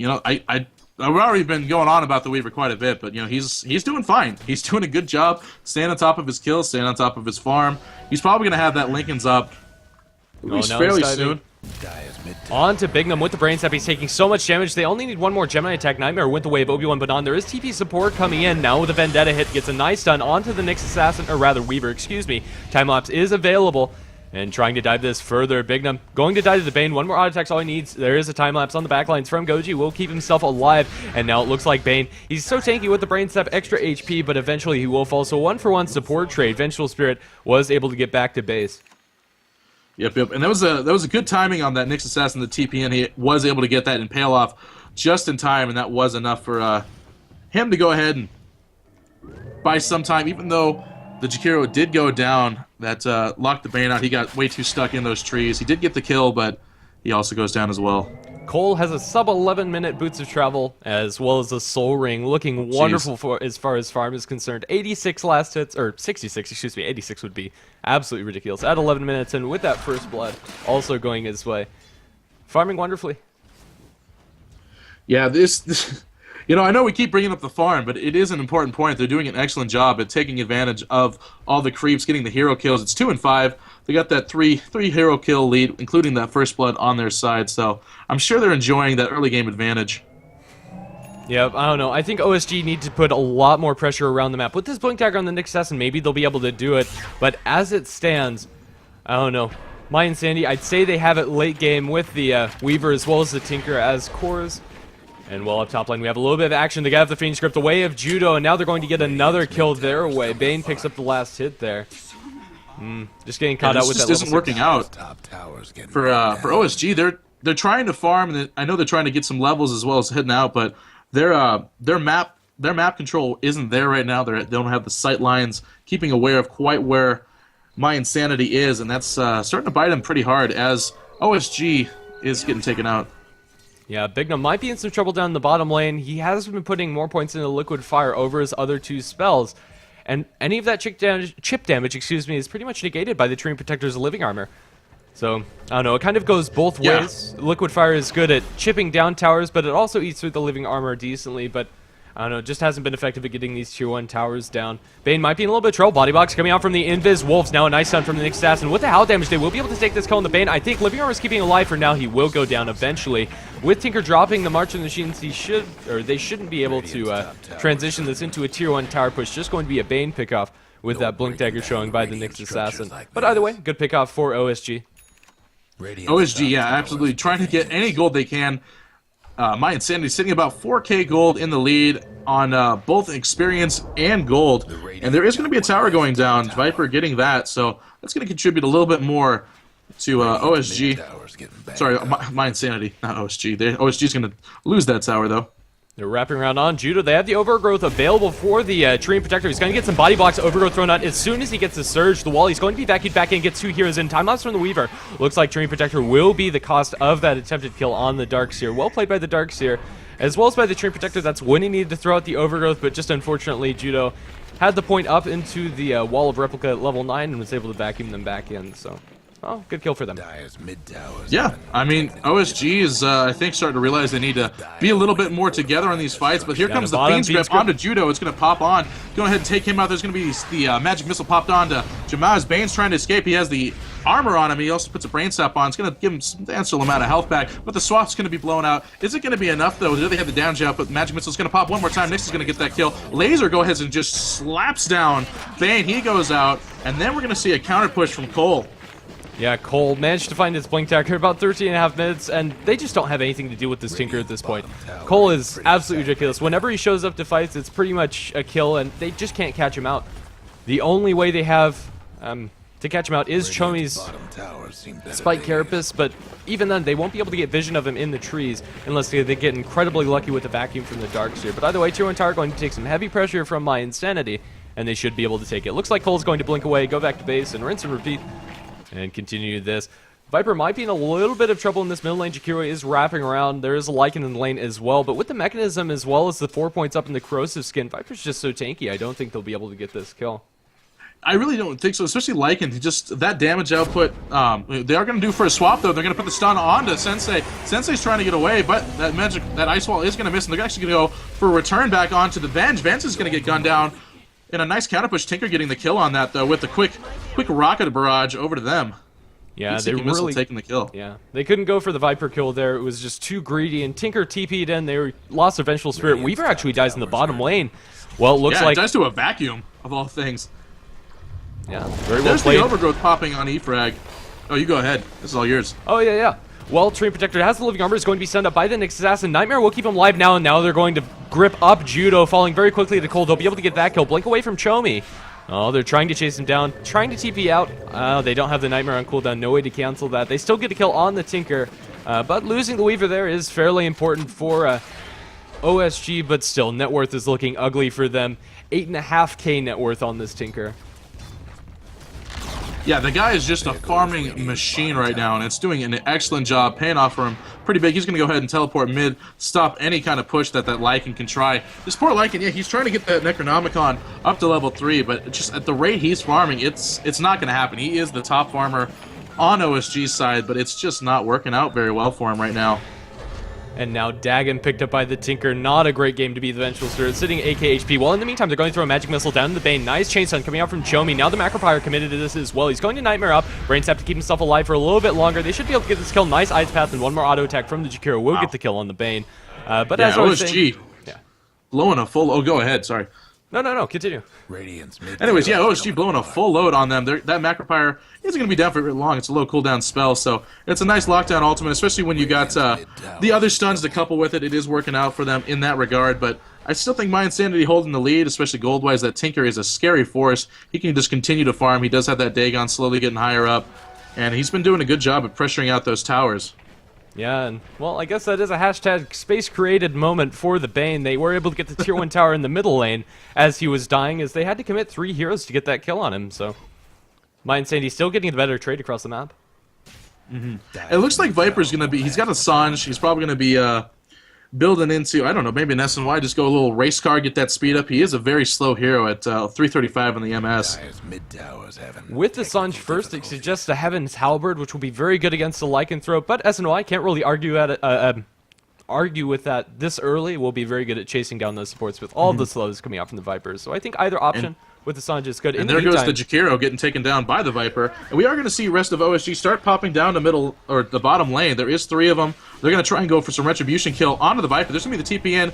already been going on about the Weaver quite a bit, but he's doing fine. He's doing a good job, staying on top of his kills, staying on top of his farm. He's probably gonna have that Lincoln's up fairly soon. On to Bignum with the brain step. He's taking so much damage. They only need one more Gemini attack. Nightmare with the wave. Obi-Wan Banon. There is TP support coming in now with a Vendetta hit. Gets a nice stun onto the Nyx Assassin, or rather Weaver, excuse me. Time-lapse is available. And trying to dive this further. Bignum going to dive to the Bane. One more auto attack's all he needs. There is a time-lapse on the backlines from Goji. Will keep himself alive. And now it looks like Bane. He's so tanky with the brain step, extra HP, but eventually he will fall. So 1-for-1 support trade. Vengeful Spirit was able to get back to base. Yep. And that was a good timing on that Nyx Assassin, the TP, and he was able to get that Impale off just in time, and that was enough for him to go ahead and buy some time, even though the Jakiro did go down. That locked the Bane out. He got way too stuck in those trees. He did get the kill, but he also goes down as well. Cole has a sub-11-minute Boots of Travel, as well as a Soul Ring, looking wonderful for as far as farm is concerned. 86 last hits, or 66, excuse me. 86 would be absolutely ridiculous. At 11 minutes, and with that first blood also going his way. Farming wonderfully. Yeah, this I know we keep bringing up the farm, but it is an important point. They're doing an excellent job at taking advantage of all the creeps, getting the hero kills. It's 2-5. They got that three hero kill lead, including that first blood on their side. So I'm sure they're enjoying that early game advantage. Yeah, I don't know. I think OsG need to put a lot more pressure around the map. With this Blink Dagger on the Nyx Assassin, maybe they'll be able to do it. But as it stands, I don't know. mYi and Sandy, I'd say they have it late game with the Weaver as well as the Tinker as cores. And well, up top lane, we have a little bit of action. They got the Fiend Script away of Judo, and now they're going to get another kill their way. Bane picks up the last hit there. Just getting caught out with that. This isn't working out for OsG. They're trying to farm, and I know they're trying to get some levels as well as hitting out, but their map control isn't there right now. They don't have the sight lines keeping aware of quite where mYi Insanity is, and that's starting to bite them pretty hard as OsG is getting taken out. Yeah, Bignum might be in some trouble down in the bottom lane. He has been putting more points into Liquid Fire over his other two spells. And any of that chip damage, is pretty much negated by the Treant Protector's Living Armor. So, I don't know, it kind of goes both ways. Liquid Fire is good at chipping down towers, but it also eats through the Living Armor decently, but I don't know, it just hasn't been effective at getting these tier 1 towers down. Bane might be in a little bit of trouble. Body box coming out from the Invis Wolves. Now a nice stun from the Nyx Assassin. With the Howl damage, they will be able to take this kill on the Bane. I think Living Armor is keeping alive for now. He will go down eventually. With Tinker dropping the March of the Machines, they shouldn't be able to transition this into a tier 1 tower push. Just going to be a Bane pickoff with that Blink Dagger showing by the Nyx Assassin. But either way, good pickoff for OsG. OsG, yeah, absolutely. Trying to get any gold they can. mYi Insanity sitting about 4k gold in the lead on both experience and gold. And there is going to be a tower going down. Viper getting that, so that's going to contribute a little bit more to OsG. Sorry, mYi Insanity, not OsG. OsG is going to lose that tower, though. They're wrapping around on Judo. They have the Overgrowth available for the Treant Protector. He's going to get some body blocks, Overgrowth thrown out. As soon as he gets the Surge, the wall, he's going to be vacuumed back in, gets 2 heroes in. Time lapse from the Weaver. Looks like Treant Protector will be the cost of that attempted kill on the Darkseer. Well played by the Darkseer, as well as by the Treant Protector. That's when he needed to throw out the Overgrowth, but just unfortunately, Judo had the point up into the Wall of Replica at level 9 and was able to vacuum them back in, so... Oh, good kill for them. Yeah, I mean, OsG is, I think, starting to realize they need to be a little bit more together on these fights, but here comes the Fiend's Grip onto Judo. It's going to pop on. Go ahead and take him out. There's going to be the Magic Missile popped on to Jamaz. Bane's trying to escape. He has the armor on him. He also puts a Brain Sap on. It's going to give him some substantial amount of health back, but the swap's going to be blown out. Is it going to be enough, though? They have the down jump, but Magic Missile's going to pop one more time. Nyx is going to get that kill. Laser go ahead and just slaps down Bane. He goes out, and then we're going to see a counter push from Cole. Yeah, Cole managed to find his Blink Dagger about 13.5 minutes, and they just don't have anything to do with this Tinker at this point. Cole is absolutely ridiculous. Whenever he shows up to fights, it's pretty much a kill, and they just can't catch him out. The only way they have to catch him out is Chomi's Spike Carapace, but even then, they won't be able to get vision of him in the trees unless they get incredibly lucky with the vacuum from the Darkseer. But either way, Tier 1 Tower going to take some heavy pressure from mYi Insanity, and they should be able to take it. Looks like Cole's going to blink away, go back to base, and rinse and repeat. And continue this. Viper might be in a little bit of trouble in this middle lane. Jakiro is wrapping around. There is a Lycan in the lane as well. But with the mechanism as well as the 4 points up in the corrosive skin, Viper's just so tanky. I don't think they'll be able to get this kill. I really don't think so, especially Lycan. Just that damage output. They are going to do for a swap, though. They're going to put the stun onto Sensei. Sensei's trying to get away, but that Ice Wall is going to miss, and they're actually going to go for a return back onto the Venge. Venge is going to get gunned down. And a nice counter push. Tinker getting the kill on that, though, with the quick rocket barrage over to them. Yeah, they really taking the kill. Yeah, they couldn't go for the Viper kill there. It was just too greedy, and Tinker TP'd in. They lost their Vengeful Spirit. Weaver actually dies in the bottom lane. Well, it looks like... it dies to a vacuum, of all things. Yeah, very well There's played. the Overgrowth popping on E-Frag. Oh, you go ahead. This is all yours. Oh, yeah. Well, Treant Protector has the Living Armor, is going to be sent up by the Nyx Assassin. Nightmare will keep him live now, and now they're going to grip up Judo, falling very quickly to Cold. They'll be able to get that kill. Blink away from Chomi. Oh, they're trying to chase him down, trying to TP out. They don't have the Nightmare on cooldown, no way to cancel that. They still get a kill on the Tinker, but losing the Weaver there is fairly important for OSG, but still, net worth is looking ugly for them. 8.5k net worth on this Tinker. Yeah, the guy is just a farming machine right now, and it's doing an excellent job, paying off for him pretty big. He's going to go ahead and teleport mid, stop any kind of push that Lycan can try. This poor Lycan, yeah, he's trying to get that Necronomicon up to level 3, but just at the rate he's farming, it's not going to happen. He is the top farmer on OSG's side, but it's just not working out very well for him right now. And now Dagon picked up by the Tinker. Not a great game to be the Vengeful Spirit, sitting AK HP. Well, in the meantime, they're going to throw a Magic Missile down to the Bane. Nice Chain Stun coming out from Chomi. Now the Macropyre committed to this as well. He's going to Nightmare up. Brainsap to keep himself alive for a little bit longer. They should be able to get this kill. Nice Ice Path and one more auto attack from the Jakiro will get the kill on the Bane. But yeah, as I was OSG, saying, blowing a full... Oh, go ahead, sorry. No, continue. Anyways, yeah, OSG blowing a full load on them. That Macropyre isn't going to be down for very long. It's a low cooldown spell, so it's a nice lockdown ultimate, especially when you got the other stuns to couple with it. It is working out for them in that regard, but I still think My Insanity holding the lead, especially gold-wise. That Tinker is a scary force. He can just continue to farm. He does have that Dagon slowly getting higher up, and he's been doing a good job of pressuring out those towers. Yeah, and, well, I guess that is a hashtag space-created moment for the Bane. They were able to get the Tier 1 tower in the middle lane as he was dying, as they had to commit 3 heroes to get that kill on him, so... My Insanity still getting the better trade across the map. It looks like Viper's going to be... He's got a Sanj. He's probably going to be building into, I don't know, maybe an SNY, just go a little race car, get that speed up. He is a very slow hero at 335 on the MS. With the Sanj first, it suggests a Heaven's Halberd, which will be very good against the Lycanthrope, but SNY can't really argue with that this early. Will be very good at chasing down those supports with all the slows coming out from the Vipers. So I think either option with the Sanj is good. And there goes the Jakiro getting taken down by the Viper. And we are going to see rest of OSG start popping down the middle, or the bottom lane. There is 3 of them. They're going to try and go for some Retribution kill onto the Viper. There's going to be the TP in.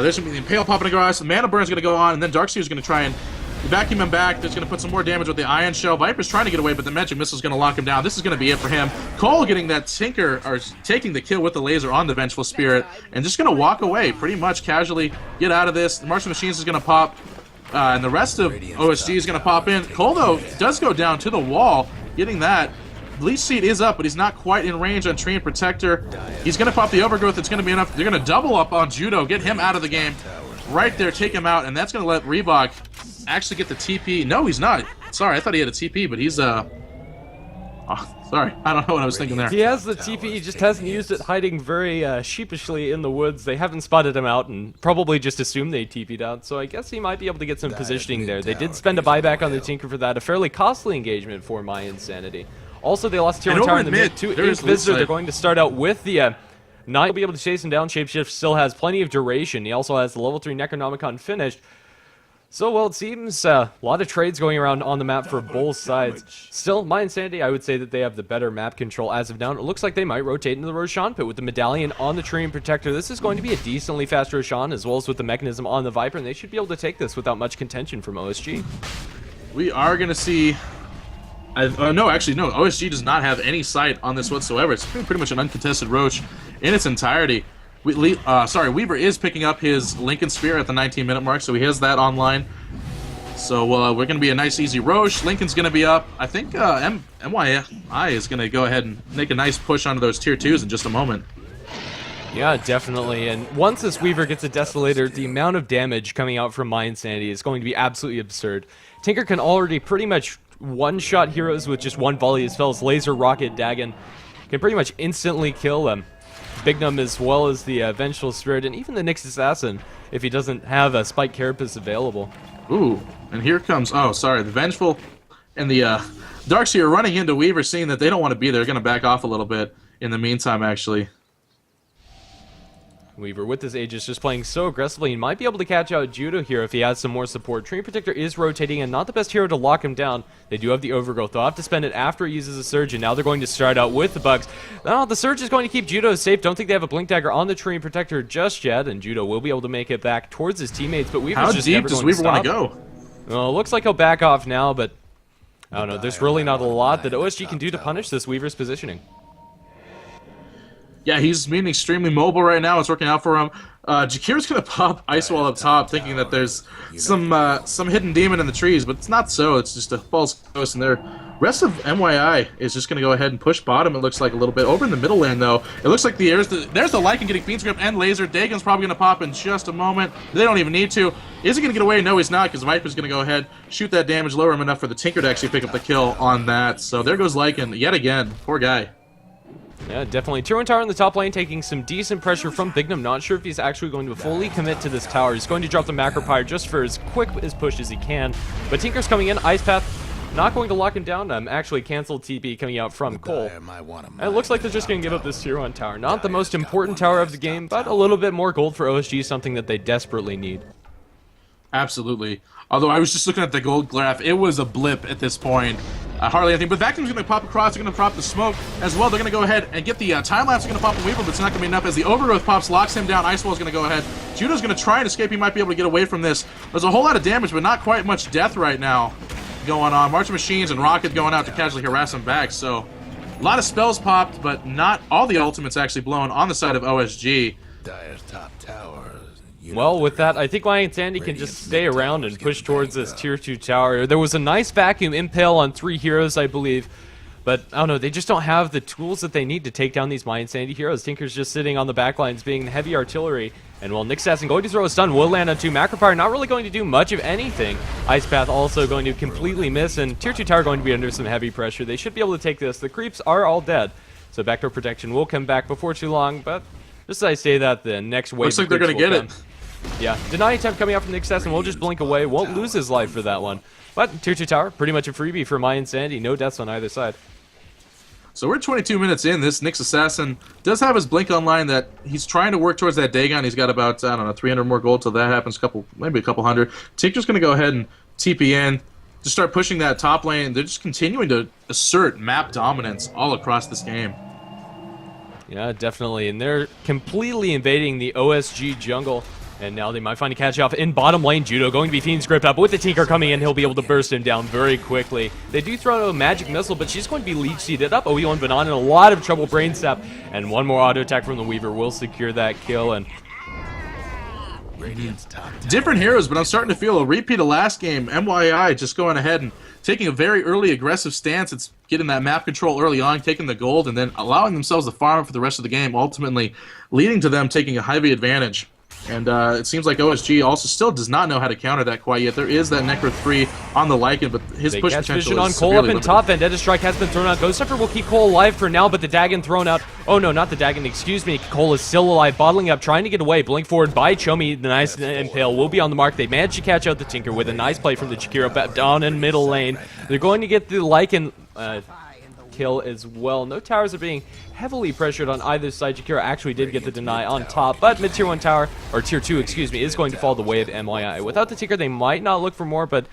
There's going to be the Impale popping across. The Mana Burn's going to go on, and then Darkseer's going to try and vacuum him back. There's going to put some more damage with the Ion Shell. Viper's trying to get away, but the Magic Missile's going to lock him down. This is going to be it for him. Cole getting that Tinker, or taking the kill with the laser on the Vengeful Spirit, and just going to walk away pretty much casually. Get out of this. The Martial Machines is going to pop. And the rest of OSG is going to pop in. Cole, though, does go down to the wall, getting that. Leech Seed is up, but he's not quite in range on Treant Protector. He's going to pop the Overgrowth. It's going to be enough. They're going to double up on Judo, get him out of the game. Right there, take him out, and that's going to let Reebok actually get the TP. No, he's not. Sorry, I thought he had a TP, but he's, sorry, I don't know what I was thinking there. He has the TP, he just hasn't used it, hiding very sheepishly in the woods. They haven't spotted him out and probably just assumed they TP'd out, so I guess he might be able to get some positioning there. They did spend a buyback on the Tinker for that, a fairly costly engagement for My Insanity. Also, they lost Tier 1 tower in the mid to Ace Visitor. They're going to start out with the Knight. Will be able to chase him down. Shapeshift still has plenty of duration. He also has the level 3 Necronomicon finished. So, well, it seems a lot of trades going around on the map for both sides. Still, My Insanity, I would say that they have the better map control as of now. It looks like they might rotate into the Roshan pit with the Medallion on the Treant Protector. This is going to be a decently fast Roshan, as well as with the Mechanism on the Viper, and they should be able to take this without much contention from OSG. We are going to see... no, actually, no. OSG does not have any sight on this whatsoever. It's pretty much an uncontested Roach in its entirety. Weaver is picking up his Lincoln Spear at the 19-minute mark, so he has that online. So we're going to be a nice, easy Roche. Lincoln's going to be up. I think mYi is going to go ahead and make a nice push onto those Tier 2s in just a moment. Yeah, definitely. And once this Weaver gets a Desolator, the amount of damage coming out from My Insanity is going to be absolutely absurd. Tinker can already pretty much one-shot heroes with just one volley of spells. Laser, Rocket, Dagon can pretty much instantly kill them. Bignum, as well as the Vengeful Spirit, and even the Nyx Assassin, if he doesn't have a Spike Carapace available. Ooh, and here comes, oh, sorry, the Vengeful and the Darkseer are running into Weaver, seeing that they don't want to be there. They're going to back off a little bit in the meantime, actually. Weaver with his Aegis just playing so aggressively. He might be able to catch out joinDOTA here if he has some more support. Treant Protector is rotating and not the best hero to lock him down. They do have the Overgrowth. They'll have to spend it after he uses a Surge, and now they're going to start out with the Bugs. Now, the Surge is going to keep joinDOTA safe. Don't think they have a Blink Dagger on the Treant Protector just yet, and joinDOTA will be able to make it back towards his teammates, but Weaver's just never going to stop. How deep does Weaver want to go? Well, it looks like he'll back off now, but I don't know. There's really not a lot that OsG can do to punish this Weaver's positioning. Yeah, he's being extremely mobile right now. It's working out for him. Jakira's going to pop Ice Wall up top, thinking that there's some hidden demon in the trees, but it's not so. It's just a false ghost, and the rest of mYi is just going to go ahead and push bottom, it looks like, a little bit. Over in the middle lane, though, it looks like there's the Lycan getting Fiend's Grip and Laser. Dagon's probably going to pop in just a moment. They don't even need to. Is he going to get away? No, he's not, because Viper's going to go ahead, shoot that damage, lower him enough for the Tinker to actually pick up the kill on that. So there goes Lycan yet again. Poor guy. Yeah, definitely. Tier 1 tower in the top lane taking some decent pressure from Bignum. Not sure if he's actually going to fully commit to this tower. He's going to drop the Macro Pyre just for as quick as push as he can. But Tinker's coming in. Ice Path not going to lock him down. Actually canceled TP coming out from Cole. And it looks like they're just going to give up this Tier 1 tower. Not the most important tower of the game, but a little bit more gold for OsG, something that they desperately need. Absolutely. Although I was just looking at the gold graph, it was a blip at this point. Hardly anything, but Vacuum's going to pop across, they're going to pop the smoke as well. They're going to go ahead and get the time-lapse, going to pop a Weaver, but it's not going to be enough as the Overgrowth pops, locks him down. Ice Wall's going to go ahead. joinDOTA's going to try and escape, he might be able to get away from this. There's a whole lot of damage, but not quite much death right now going on. March Machines and Rocket going out to casually harass him back, so a lot of spells popped, but not all the ultimates actually blown on the side of OsG. Dire's top towers. Well, with that, I think mYi can just stay around and push towards this Tier 2 tower. There was a nice vacuum impale on 3 heroes, I believe. But, I don't know, they just don't have the tools that they need to take down these mYi heroes. Tinker's just sitting on the backlines being heavy artillery. And while Nick Assassin going to throw a stun, will land on 2. Macro Pyre not really going to do much of anything. Ice Path also going to completely miss, and Tier 2 tower going to be under some heavy pressure. They should be able to take this. The creeps are all dead. So backdoor protection will come back before too long, but just as I say that, the next wave looks like they're going to get it. Yeah, deny attempt coming out from the Assassin. We'll just blink away. Won't lose his life for that one. But Tier 2 tower, pretty much a freebie for mYi. No deaths on either side. So we're 22 minutes in. This Nyx Assassin does have his blink online that he's trying to work towards that Dagon. He's got about, I don't know, 300 more gold till that happens, maybe a couple hundred. Tinker's going to go ahead and TP in, just start pushing that top lane. They're just continuing to assert map dominance all across this game. Yeah, definitely. And they're completely invading the OsG jungle. And now they might find a catch off in bottom lane. joinDOTA going to be Fiend's Grip up with the Tinker coming in. He'll be able to burst him down very quickly. They do throw a magic missile, but she's going to be leech seeded up. OE1 Banan in a lot of trouble. Brain Sap. And one more auto attack from the Weaver will secure that kill. And different heroes, but I'm starting to feel a repeat of last game. mYi just going ahead and taking a very early aggressive stance. It's getting that map control early on, taking the gold, and then allowing themselves to farm for the rest of the game, ultimately leading to them taking a heavy advantage. And it seems like OsG also still does not know how to counter that quite yet. There is that Necro 3 on the Lycan, but his push potential vision is on Cole up in limited. top. Vendetta Strike has been thrown out. Ghost Stepper will keep Cole alive for now, but the Dagon thrown out. Oh no, not the Dagon, excuse me. Cole is still alive, bottling up, trying to get away. Blink forward by Chomi. The nice Impale will be on the mark. They managed to catch out the Tinker with a nice play from the Jakiro down in middle lane. They're going to get the Lycan kill as well. No towers are being heavily pressured on either side. Jakiro actually did get the deny on top, but mid tier 1 tower, or tier 2, excuse me, is going to fall the way of mYi. Without the Tinker, they might not look for more, but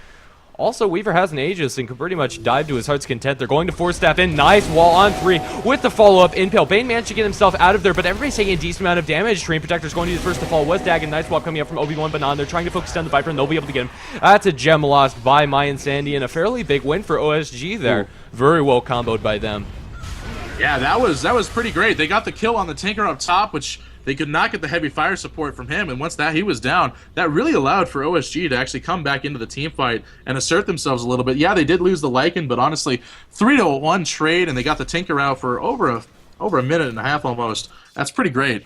also Weaver has an Aegis and can pretty much dive to his heart's content. They're going to force staff in. Nice wall on 3 with the follow-up Impale. Bane managed to get himself out of there, but everybody's taking a decent amount of damage. Treant Protector's going to be the first to fall. Was Dagon. Nice swap coming up from OB1 Banan. They're trying to focus down the Viper, and they'll be able to get him. That's a gem lost by mYi, and a fairly big win for OsG there. Ooh. Very well comboed by them. Yeah, that was pretty great. They got the kill on the Tinker up top, which they could not get the heavy fire support from him, and once he was down, that really allowed for OsG to actually come back into the team fight and assert themselves a little bit. Yeah, they did lose the Lycan, but honestly, 3-1 trade, and they got the Tinker out for over a minute and a half almost. That's pretty great.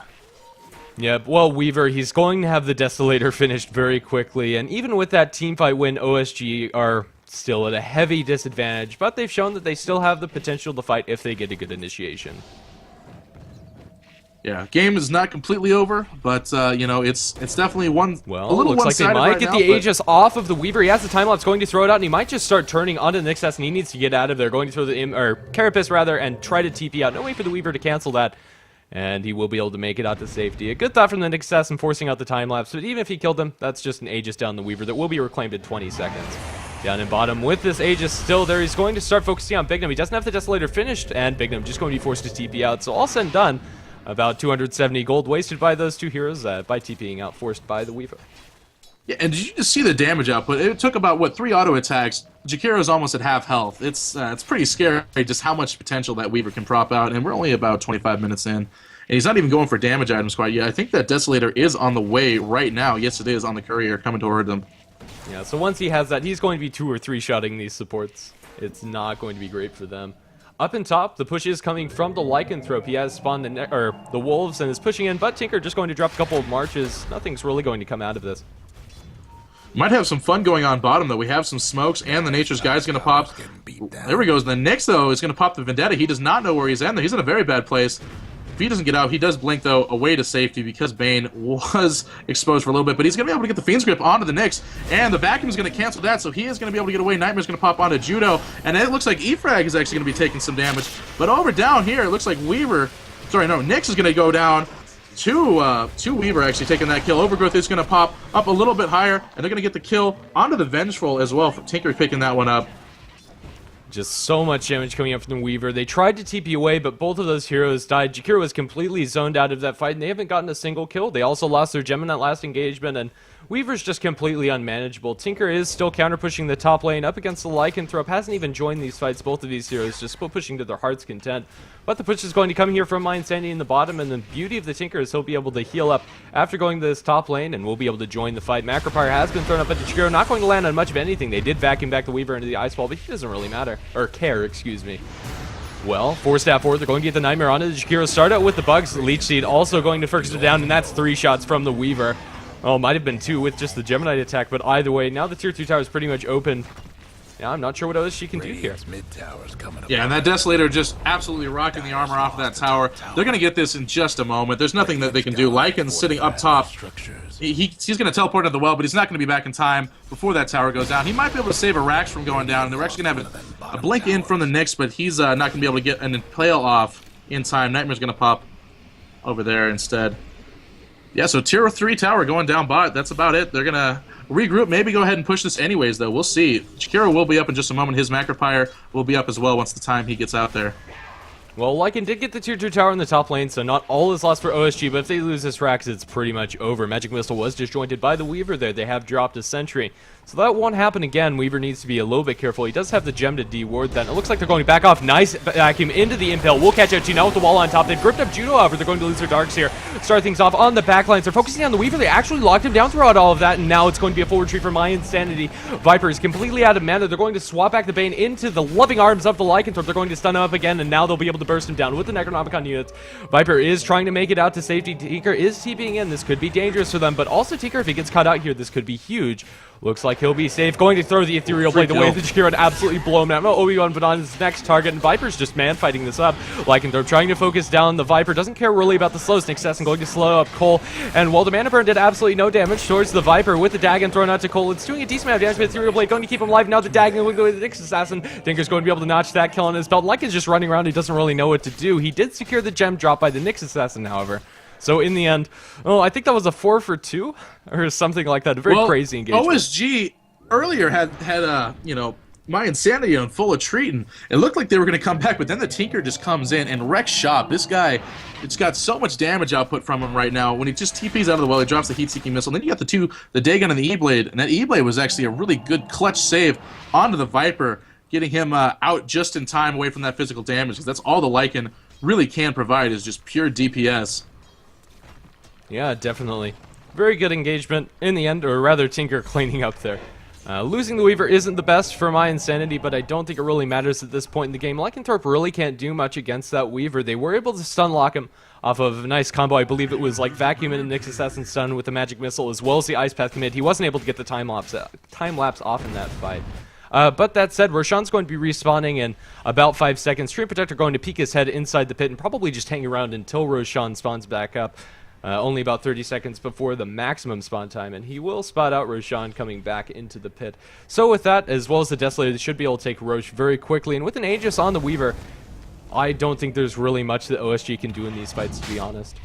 Yeah, well, Weaver, he's going to have the Desolator finished very quickly, and even with that team fight win, OsG are still at a heavy disadvantage, but they've shown that they still have the potential to fight if they get a good initiation. Yeah, game is not completely over, but you know, it's definitely Well, a little looks like they one-sided might right get now, the but- Aegis off of the Weaver. He has the time lapse going to throw it out, and he might just start turning onto the Nixus, and he needs to get out of there. Going to throw the Carapace rather, and try to TP out. No way for the Weaver to cancel that, and he will be able to make it out to safety. A good thought from the Nixus and forcing out the time lapse, but even if he killed him, that's just an Aegis down the Weaver that will be reclaimed in 20 seconds. Down in bottom with this Aegis still there, he's going to start focusing on Bignum. He doesn't have the Desolator finished, and Bignum just going to be forced to TP out. So all said and done, about 270 gold wasted by those two heroes by TPing out, forced by the Weaver. Yeah, and did you just see the damage output? It took about, what, 3 auto attacks. Jakiro's almost at half health. It's pretty scary just how much potential that Weaver can prop out, and we're only about 25 minutes in. And he's not even going for damage items quite yet. I think that Desolator is on the way right now. Yes, it is on the courier coming toward them. Yeah, so once he has that, he's going to be 2 or 3 shotting these supports. It's not going to be great for them. Up in top, the push is coming from the Lycanthrope. He has spawned the Wolves and is pushing in, but Tinker just going to drop a couple of marches. Nothing's really going to come out of this. Might have some fun going on bottom, though. We have some smokes, and the Nature's Guy's going to pop. There we go. The Nyx, though, is going to pop the Vendetta. He does not know where he's at. He's in a very bad place. If he doesn't get out, he does blink, though, away to safety because Bane was exposed for a little bit. But he's going to be able to get the Fiend's Grip onto the Nyx, and the vacuum is going to cancel that, so he is going to be able to get away. Nightmare's going to pop onto Judo, and it looks like Efrag is actually going to be taking some damage. But over down here, it looks like Nyx is going to go down. Two Weaver actually taking that kill. Overgrowth is going to pop up a little bit higher, and they're going to get the kill onto the Vengeful as well. Tinker picking that one up. Just so much damage coming up from the Weaver. They tried to TP away, but both of those heroes died. Jakiro was completely zoned out of that fight, and they haven't gotten a single kill. They also lost their gem in that last engagement, and Weaver's just completely unmanageable. Tinker is still counter-pushing the top lane up against the Lycanthrope. Hasn't even joined these fights. Both of these heroes just pushing to their heart's content. But the push is going to come here from mYi in the bottom, and the beauty of the Tinker is he'll be able to heal up after going to this top lane, and we'll be able to join the fight. Macropyre has been thrown up at the Jakiro, not going to land on much of anything. They did vacuum back the Weaver into the Ice Wall, but he doesn't really matter. Or care, excuse me. Well, 4-stab forward, they're going to get the Nightmare onto the Jakiro. Start out with the Bugs. The Leech Seed also going to first it down, and that's 3 shots from the Weaver. Oh, might have been 2 with just the Gemini attack, but either way, now the tier 2 tower is pretty much open. Yeah, I'm not sure what else she can do here. Yeah, and that Desolator just absolutely rocking the armor off of that tower. They're going to get this in just a moment. There's nothing that they can do. Lycan's sitting up top. He's going to teleport into the well, but he's not going to be back in time before that tower goes down. He might be able to save a Rax from going down, and they're actually going to have a blink in from the Nyx, but he's not going to be able to get an Impale off in time. Nightmare's going to pop over there instead. Yeah, so tier 3 tower going down bot. That's about it. They're going to regroup, maybe go ahead and push this anyways, though. We'll see. Jakiro will be up in just a moment. His Macropyre will be up as well once the time he gets out there. Well, Lycan did get the tier 2 tower in the top lane, so not all is lost for OSG, but if they lose this Rax, it's pretty much over. Magic Missile was disjointed by the Weaver there. They have dropped a sentry. So that won't happen again. Weaver needs to be a little bit careful. He does have the gem to de-ward that. It looks like they're going back off. Nice vacuum into the Impale. We'll catch out to now with the wall on top. They've gripped up Judo, however. They're going to lose their darks here. Start things off on the backlines. They're focusing on the Weaver. They actually locked him down throughout all of that, and now it's going to be a full retreat for mYi. Viper is completely out of mana. They're going to swap back the Bane into the loving arms of the Lycanthrope. They're going to stun him up again, and now they'll be able to burst him down with the Necronomicon units. Viper is trying to make it out to safety. Tinker is TPing in. This could be dangerous for them, but also Tinker, if he gets caught out here, this could be huge. Looks like he'll be safe. Going to throw the Ethereal Blade. The way that Jakiro would absolutely blow him out. Obi-Wan put on his next target, and Viper's just man-fighting this up. Lycanthrope trying to focus down the Viper. Doesn't care really about the slow Nixus and going to slow up Cole. And while the Mana Burn did absolutely no damage towards the Viper with the Dagon thrown out to Cole, it's doing a decent amount of damage with the Ethereal Blade. Going to keep him alive. Now the Dagon will go with the Nyx Assassin. Tinker's going to be able to notch that kill on his belt. Lycan's just running around. He doesn't really know what to do. He did secure the gem drop by the Nyx Assassin, however. So in the end, I think that was a 4 for 2 or something like that. A very crazy engagement. OSG earlier had mYi on full retreat, and it looked like they were going to come back, but then the Tinker just comes in and wrecks shop. This guy, it's got so much damage output from him right now. When he just TPs out of the well, he drops the heat-seeking missile. Then you got the Dagon and the E-Blade, and that E-Blade was actually a really good clutch save onto the Viper, getting him out just in time away from that physical damage, because that's all the Lycan really can provide is just pure DPS. Yeah, definitely. Very good engagement in the end, or rather Tinker cleaning up there. Losing the Weaver isn't the best for mYi, but I don't think it really matters at this point in the game. Lycanthrope really can't do much against that Weaver. They were able to stun lock him off of a nice combo. I believe it was like Vacuum and Nyx Assassin stun with the Magic Missile as well as the Ice Path commit. He wasn't able to get the time lapse off in that fight. But that said, Roshan's going to be respawning in about 5 seconds. Stream Protector going to peek his head inside the pit and probably just hang around until Roshan spawns back up. Only about 30 seconds before the maximum spawn time, and he will spot out Roshan coming back into the pit. So with that, as well as the Desolator, they should be able to take Rosh very quickly, and with an Aegis on the Weaver, I don't think there's really much that OSG can do in these fights, to be honest.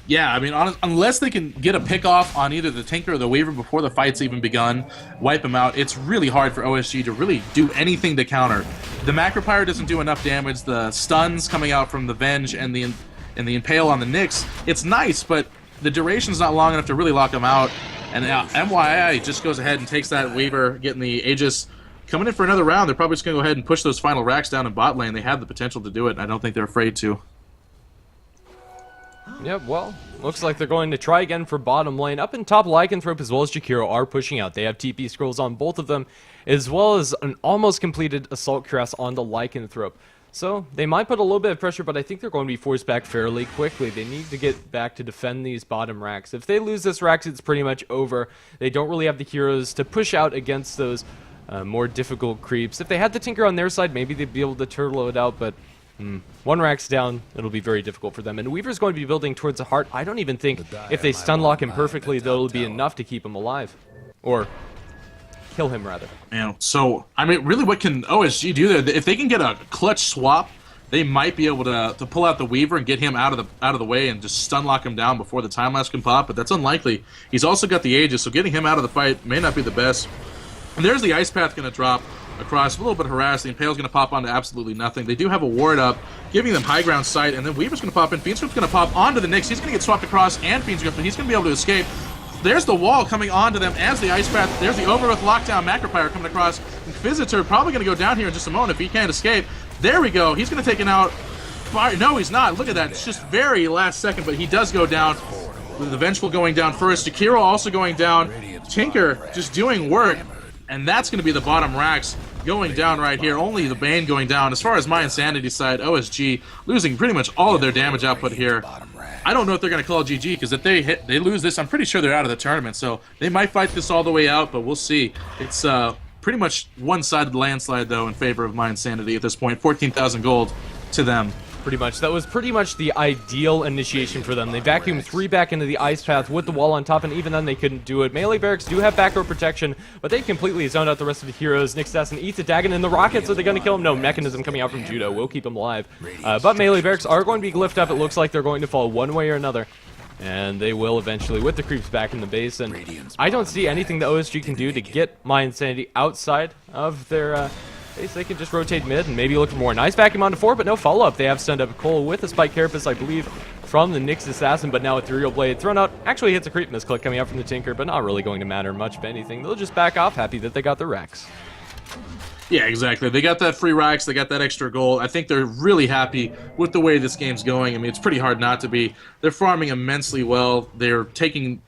Yeah, I mean, unless they can get a pick off on either the Tinker or the Weaver before the fight's even begun, wipe them out, it's really hard for OSG to really do anything to counter. The Macropyre doesn't do enough damage, the stuns coming out from the Venge and the Impale on the Nyx, it's nice, but the duration's not long enough to really lock them out. And mYi just goes ahead and takes that Weaver, getting the Aegis. Coming in for another round, they're probably just going to go ahead and push those final racks down in bot lane. They have the potential to do it, and I don't think they're afraid to. Yep, well, looks like they're going to try again for bottom lane. Up in top, Lycanthrope as well as Jakiro are pushing out. They have TP scrolls on both of them, as well as an almost completed Assault Caress on the Lycanthrope. So, they might put a little bit of pressure, but I think they're going to be forced back fairly quickly. They need to get back to defend these bottom racks. If they lose this racks, it's pretty much over. They don't really have the heroes to push out against those more difficult creeps. If they had the Tinker on their side, maybe they'd be able to turtle it out, but one rack's down, it'll be very difficult for them. And Weaver's going to be building towards the heart. I don't even think if they stun lock him perfectly, that'll be enough to keep him alive. Or kill him, rather. So, I mean, really what can OSG do there? If they can get a clutch swap, they might be able to pull out the Weaver and get him out of the way and just stun lock him down before the time lapse can pop, but that's unlikely. He's also got the Aegis, so getting him out of the fight may not be the best. And there's the Ice Path going to drop across, a little bit harassed. The Impale's going to pop onto absolutely nothing. They do have a ward up, giving them high ground sight, and then Weaver's going to pop in. Fiendscript's going to pop onto the Nyx. He's going to get swapped across, and Fiendscript, but he's going to be able to escape. There's the wall coming onto them as the Ice Path. There's the Overgrowth Lockdown Macropyre coming across. Inquisitor probably going to go down here in just a moment if he can't escape. There we go. He's going to take it out. No, he's not. Look at that. It's just very last second, but he does go down. The Vengeful going down first. Jakiro also going down. Tinker just doing work. And that's going to be the bottom racks going down right here. Only the Bane going down. As far as mYinsanity side, OSG losing pretty much all of their damage output here. I don't know if they're going to call GG, because if they lose this, I'm pretty sure they're out of the tournament. So they might fight this all the way out, but we'll see. It's pretty much one-sided landslide, though, in favor of mYinsanity at this point. 14,000 gold to them. Pretty much. That was pretty much the ideal initiation for them. They vacuumed 3 back into the Ice Path with the wall on top, and even then they couldn't do it. Melee Barracks do have back row protection, but they completely zoned out the rest of the heroes. Nyx Assassin eats the Dagon, and the Rockets, are they going to kill him? No, Mechanism coming out from Judo will keep him alive. But Melee Barracks are going to be glyphed up. It looks like they're going to fall one way or another. And they will eventually, with the creeps back in the base. And I don't see anything that OSG can do to get mYinsanity outside of their base. They can just rotate mid and maybe look for more. Nice vacuum onto 4, but no follow-up. They have stunned up Cole with a Spike Carapace, I believe, from the Nyx Assassin, but now Ethereal Blade thrown out. Actually hits a creep misclick coming out from the Tinker, but not really going to matter much of anything. They'll just back off, happy that they got their racks. Yeah, exactly. They got that free racks, they got that extra gold. I think they're really happy with the way this game's going. I mean, it's pretty hard not to be. They're farming immensely well. They're taking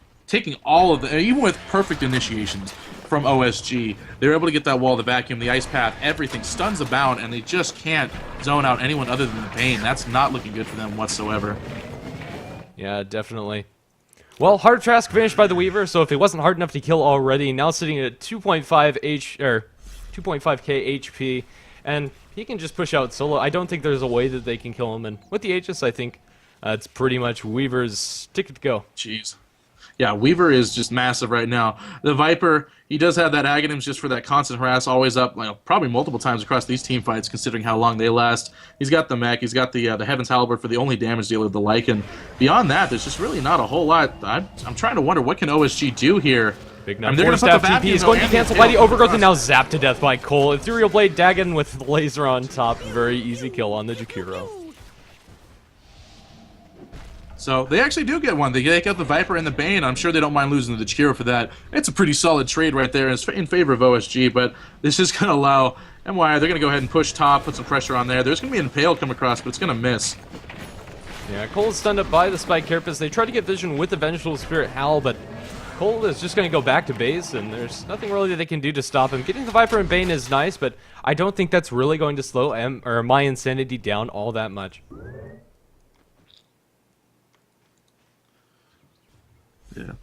all of the, even with perfect initiations from OSG, they're able to get that wall, the vacuum, the Ice Path, everything. Stuns abound, and they just can't zone out anyone other than the Bane. That's not looking good for them whatsoever. Yeah, definitely. Well, Hard Trask finished by the Weaver, so if it wasn't hard enough to kill already, now sitting at 2.5k HP, and he can just push out solo. I don't think there's a way that they can kill him, and with the Aegis, I think it's pretty much Weaver's ticket to go. Jeez. Yeah, Weaver is just massive right now. The Viper, he does have that Aghanims just for that constant harass, always up, probably multiple times across these team fights, considering how long they last. He's got the mech, he's got the Heaven's Halberd for the only damage dealer, the Lycan. Beyond that, there's just really not a whole lot. I'm trying to wonder, what can OSG do here? Big enough force staff TP is going to be canceled by the Overgrowth, and now zapped to death by Cole. Ethereal Blade Dagon with laser on top. Very easy kill on the Jakiro. So they actually do get one. They take out the Viper and the Bane. I'm sure they don't mind losing to the Jakiro for that. It's a pretty solid trade right there in favor of OSG, but this is going to allow mYi, they're going to go ahead and push top, put some pressure on there. There's going to be an Impale come across, but it's going to miss. Yeah, Cole's stunned up by the Spike Carapace. They try to get vision with the Vengeful Spirit Howl, but Cole is just going to go back to base, and there's nothing really that they can do to stop him. Getting the Viper and Bane is nice, but I don't think that's really going to slow mYinsanity down all that much. Yeah.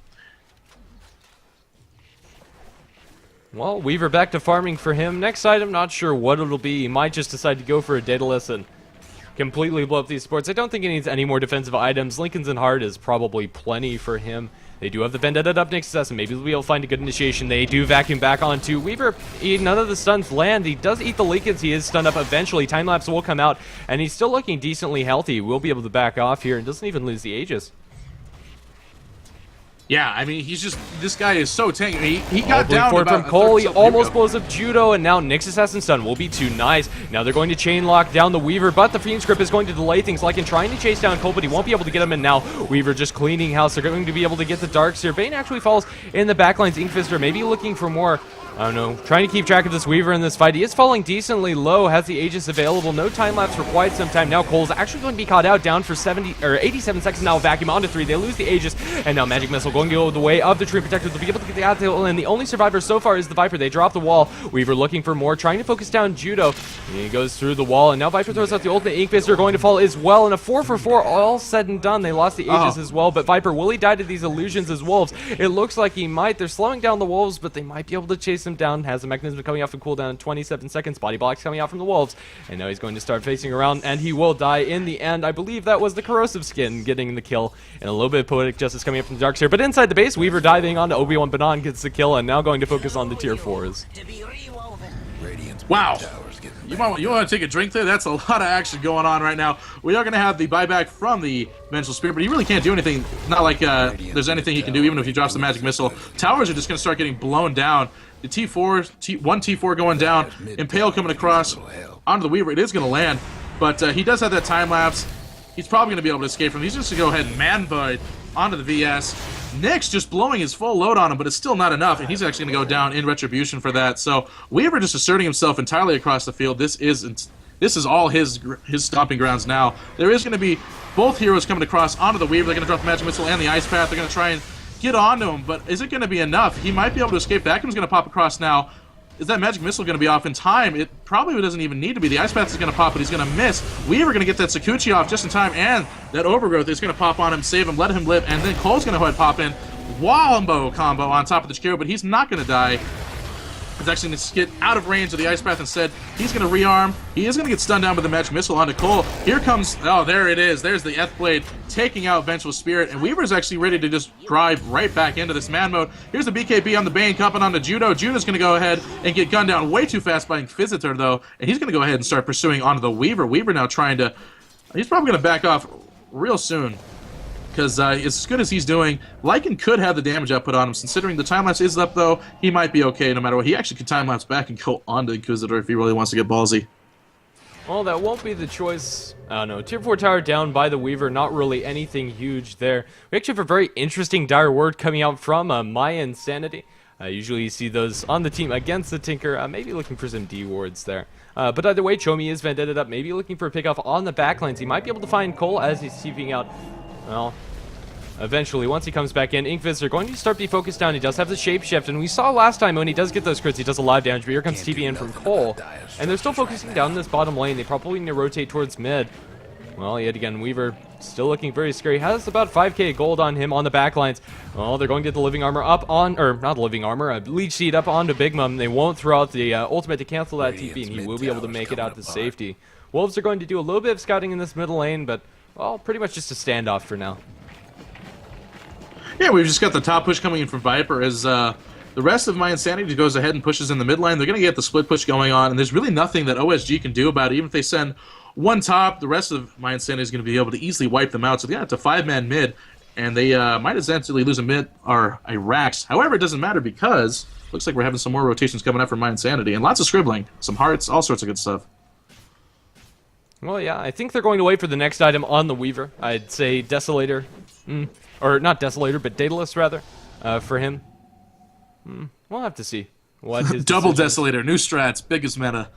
Well, Weaver back to farming for him. Next item, not sure what it'll be. He might just decide to go for a Daedalus and completely blow up these sports. I don't think he needs any more defensive items. Lincoln's and Heart is probably plenty for him. They do have the Vendetta up next to us, and maybe they'll be able to find a good initiation. They do vacuum back onto Weaver. None of the stuns land. He does eat the Lincolns. He is stunned up eventually. Time-lapse will come out, and he's still looking decently healthy. We'll be able to back off here and doesn't even lose the Aegis. Yeah, I mean, he's just, this guy is so tanky. He got Blue down forward about from Cole. He almost blows. blows up Judo, and now Nyx Assassin Stun will be too nice. Now they're going to chain lock down the Weaver, but the Fiend Script is going to delay things like in trying to chase down Cole, but he won't be able to get him, and now Weaver just cleaning house. They're going to be able to get the Darks here. Bane actually falls in the backlines. Inkfister maybe looking for more, I don't know, trying to keep track of this Weaver in this fight. He is falling decently low, has the Aegis available, no time lapse for quite some time. Now Cole's actually going to be caught out, down for 87 seconds. Now vacuum onto 3, they lose the Aegis, and now Magic Missile going to go the way of the Tree Protector. They'll be able to get the Athill, and the only survivor so far is the Viper. They drop the wall. Weaver looking for more, trying to focus down Judo. He goes through the wall, and now Viper throws out the ultimate. Inkfister going to fall as well, and a 4 for 4, all said and done. They lost the Aegis as well, but Viper, will he die to these illusions as wolves? It looks like he might. They're slowing down the wolves, but they might be able to chase him down. Has a mechanism coming off of cooldown in 27 seconds. Body blocks coming out from the wolves, and now he's going to start facing around, and he will die in the end. I believe that was the corrosive skin getting the kill, and a little bit of poetic justice coming up from the darks here. But inside the base, Weaver diving onto Obi-Wan Banan gets the kill, and now going to focus on the tier 4s. Wow. You want to take a drink there? That's a lot of action going on right now. We are going to have the buyback from the Vengeful Spirit, but he really can't do anything. Not like there's anything he can do, even if he drops the Magic Missile. Towers are just going to start getting blown down. The T4, one T4 going down. Impale coming across onto the Weaver. It is going to land, but he does have that time lapse. He's probably going to be able to escape from. He's just going to go ahead and man bite onto the VS. Nyx just blowing his full load on him, but it's still not enough, and he's actually going to go down in retribution for that. So Weaver just asserting himself entirely across the field. This is all his stomping grounds now. There is going to be both heroes coming across onto the Weaver. They're going to drop the Magic Missile and the Ice Path. They're going to try and get onto him, but is it going to be enough? He might be able to escape. Vacuum's going to pop across now. Is that Magic Missile going to be off in time? It probably doesn't even need to be. The Ice Path is going to pop, but he's going to miss. Weaver going to get that Sakuchi off just in time, and that Overgrowth is going to pop on him, save him, let him live, and then Cole's going to go ahead and pop in. Wombo combo on top of the Chikiro, but he's not going to die. He's actually going to get out of range of the Ice Path instead. He's going to rearm. He is going to get stunned down with the Magic Missile onto Cole. Here comes, oh, there it is. There's the F-Blade taking out Vengeful Spirit, and Weaver's actually ready to just drive right back into this man mode. Here's the BKB on the Bane, coming onto Judo. Judo's going to go ahead and get gunned down way too fast by Inquisitor, though, and he's going to go ahead and start pursuing onto the Weaver. Weaver now trying to, he's probably going to back off real soon, because as good as he's doing, Lycan could have the damage output on him. Considering the time-lapse is up, though, he might be okay no matter what. He actually could time-lapse back and go on to Inquisitor if he really wants to get ballsy. Well, that won't be the choice. I don't know. Tier 4 tower down by the Weaver. Not really anything huge there. We actually have a very interesting dire word coming out from mYi Insanity. Usually you see those on the team against the Tinker. Maybe looking for some D wards there. But either way, Chomi is Vendetta up. Maybe looking for a pickoff on the backlines. He might be able to find Cole as he's TPing out. Well, eventually, once he comes back in, Inkfister going to start be focused down. He does have the shapeshift, and we saw last time when he does get those crits, he does a lot of damage, but here comes TP in from Cole, and they're still focusing down this bottom lane. They probably need to rotate towards mid. Well, yet again, Weaver still looking very scary. Has about 5k gold on him on the backlines. Well, they're going to get the Living Armor up on, or not Living Armor, a Leech Seed up onto Big Mom. They won't throw out the ultimate to cancel that TP, and he will be able to make it out to safety. Wolves are going to do a little bit of scouting in this middle lane, but, well, pretty much just a standoff for now. Yeah, we've just got the top push coming in from Viper as the rest of mYi Insanity goes ahead and pushes in the mid lane. They're going to get the split push going on, and there's really nothing that OsG can do about it. Even if they send one top, the rest of mYi Insanity is going to be able to easily wipe them out. So they got to 5-man mid, and they might essentially lose a mid or a Rax. However, it doesn't matter because it looks like we're having some more rotations coming up from mYi Insanity, and lots of scribbling, some hearts, all sorts of good stuff. Well, yeah, I think they're going to wait for the next item on the Weaver. I'd say Desolator. Or not Desolator, but Daedalus, rather, for him. We'll have to see what his Double decision is. Desolator, new strats, biggest meta.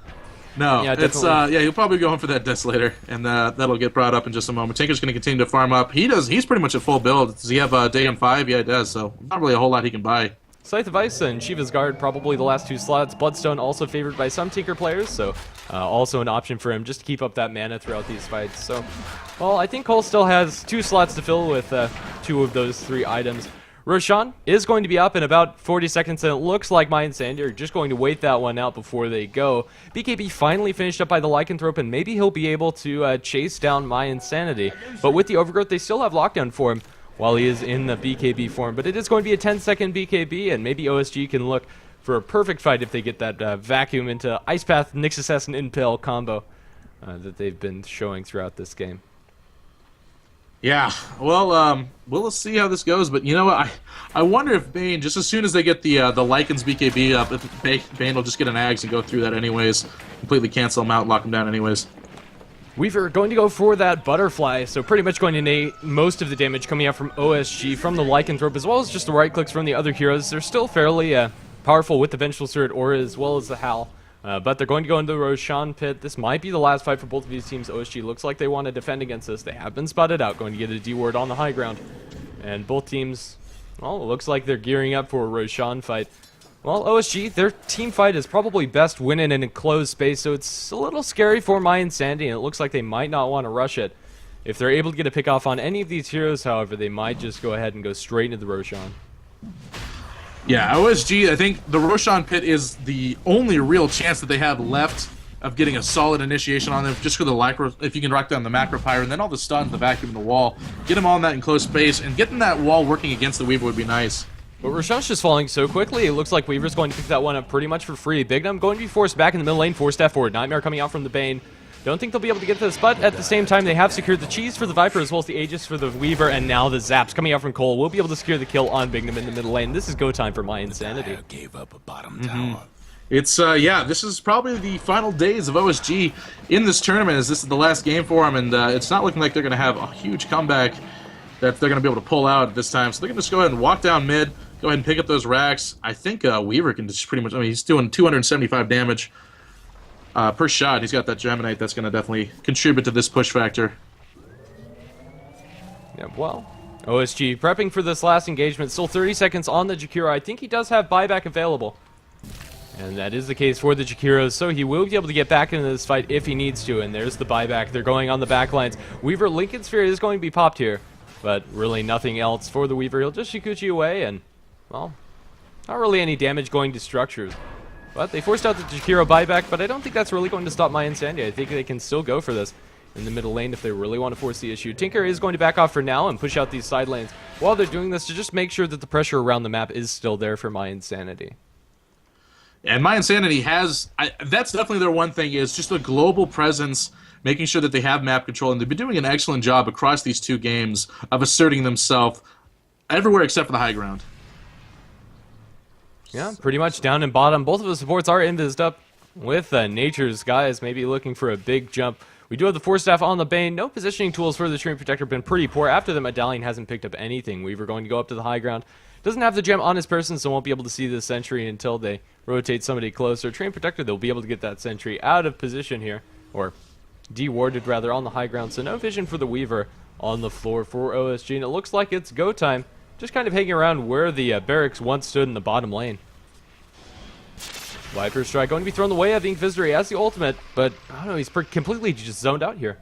No, Yeah, it's definitely. yeah, he'll probably go in for that Desolator, and that'll get brought up in just a moment. Tinker's going to continue to farm up. He's pretty much at full build. Does he have Day on 5? Yeah, he does, so not really a whole lot he can buy. Scythe of Ice and Shiva's Guard, probably the last two slots. Bloodstone also favored by some Tinker players, so also an option for him just to keep up that mana throughout these fights. So, well, I think Cole still has 2 slots to fill with 2 of those 3 items Roshan is going to be up in about 40 seconds, and it looks like mYi and Sandy are just going to wait that one out before they go. BKB finally finished up by the Lycanthrope, and maybe he'll be able to chase down mYi and Sanity. But with the Overgrowth, they still have lockdown for him while he is in the BKB form. But it is going to be a 10-second BKB, and maybe OsG can look for a perfect fight if they get that vacuum into Ice Path, Nyx Assassin, Impale combo that they've been showing throughout this game. Yeah, well, we'll see how this goes, but you know what? I wonder if Bane, just as soon as they get the Lycan's BKB up, if Bane will just get an Ags and go through that anyways, completely cancel him out, lock him down anyways. Weaver going to go for that Butterfly, so pretty much going to negate most of the damage coming out from OsG, from the Lycanthrope, as well as just the right clicks from the other heroes. They're still fairly powerful with the Vengeful Spirit Aura as well as the Hal. But they're going to go into the Roshan pit. This might be the last fight for both of these teams. OsG looks like they want to defend against this. They have been spotted out, going to get a D-ward on the high ground. And both teams, well, it looks like they're gearing up for a Roshan fight. Well, OsG, their team fight is probably best winning in a closed space, so it's a little scary for mYi and Sandy, and it looks like they might not want to rush it. If they're able to get a pick off on any of these heroes, however, they might just go ahead and go straight into the Roshan. Yeah, OsG, I think the Roshan pit is the only real chance that they have left of getting a solid initiation on them, just for the macro, if you can rock down the macro pyre, and then all the stuns, the vacuum, and the wall. Get them on that in close space, and getting that wall working against the Weaver would be nice. But Roshan's just falling so quickly, it looks like Weaver's going to pick that one up pretty much for free. Bignum going to be forced back in the middle lane, forced step forward. Nightmare coming out from the Bane. Don't think they'll be able to get this, but at the same time, they have secured the cheese for the Viper as well as the Aegis for the Weaver, and now the Zaps coming out from Cole will be able to secure the kill on Bignum in the middle lane. This is go time for mYi and Sanity. Gave up a bottom tower. It's, yeah, this is probably the final days of OsG in this tournament, as this is the last game for them, and it's not looking like they're going to have a huge comeback that they're going to be able to pull out at this time. So they can just go ahead and walk down mid, go ahead and pick up those racks. I think Weaver can just pretty much, I mean, he's doing 275 damage per shot. He's got that Geminite that's going to definitely contribute to this push factor. Yeah, well, OsG prepping for this last engagement. Still 30 seconds on the Jakiro. I think he does have buyback available. And that is the case for the Jakiro, so he will be able to get back into this fight if he needs to. And there's the buyback. They're going on the back lines. Weaver, Lincoln Sphere is going to be popped here, but really nothing else for the Weaver. He'll just Shikuchi away, and, well, not really any damage going to structures. But they forced out the Jakiro buyback, but I don't think that's really going to stop mYi and Sandy. I think they can still go for this in the middle lane if they really want to force the issue. Tinker is going to back off for now and push out these side lanes while they're doing this to just make sure that the pressure around the map is still there for mYi and Sanity. And mYi and Sanity has, that's definitely their one thing, is just a global presence, making sure that they have map control, and they've been doing an excellent job across these two games of asserting themselves everywhere except for the high ground. Yeah, pretty much down and bottom. Both of the supports are invised up with Nature's guys maybe looking for a big jump. We do have the Force Staff on the Bane. No positioning tools for the Stream Protector, been pretty poor. After the Medallion hasn't picked up anything. Weaver going to go up to the high ground. Doesn't have the gem on his person, so won't be able to see the sentry until they rotate somebody closer. Train Protector, they'll be able to get that sentry out of position here, or de-warded rather, on the high ground. So no vision for the Weaver on the floor for OsG, and it looks like it's go time. Just kind of hanging around where the barracks once stood in the bottom lane. Viper Strike going to be thrown the way of Inquisitor. He has the ultimate, but I don't know, he's completely just zoned out here.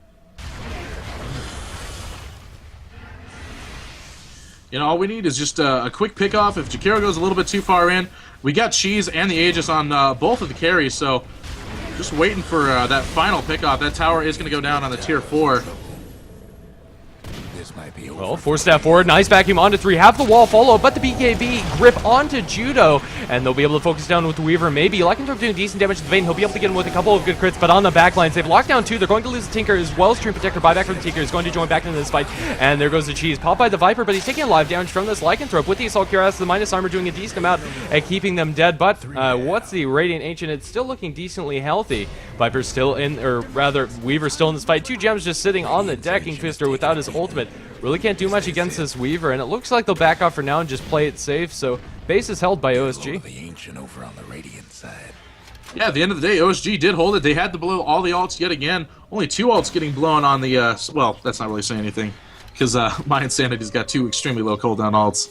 You know, all we need is just a quick pickoff. If Jakiro goes a little bit too far in, we got Cheese and the Aegis on both of the carries, so just waiting for that final pickoff. That tower is going to go down on the tier 4. This might be over. Well, force step forward, nice vacuum onto 3, have the wall follow, but the BKB grip onto Judo, and they'll be able to focus down with the Weaver, maybe. Lycanthrope doing decent damage to the Vayne, he'll be able to get him with a couple of good crits, but on the back lines, they've locked down 2, they're going to lose the Tinker as well as Stream Protector, buyback for the Tinker, is going to join back into this fight, and there goes the Cheese, popped by the Viper, but he's taking a lot of damage from this Lycanthrope, with the Assault Cuirass, the minus armor doing a decent amount at keeping them dead, but what's the Radiant Ancient? It's still looking decently healthy. Viper's still in, or rather, Weaver's still in this fight, 2 gems just sitting on the deck, Inquisitor without his ultimate. Really can't do much against this Weaver, and it looks like they'll back off for now and just play it safe, so base is held by OsG. The ancient over on the Radiant side. Yeah, at the end of the day, OsG did hold it. They had to blow all the ults yet again. Only 2 ults getting blown on the, well, that's not really saying anything, because mYi and Sanity's got 2 extremely low cooldown ults.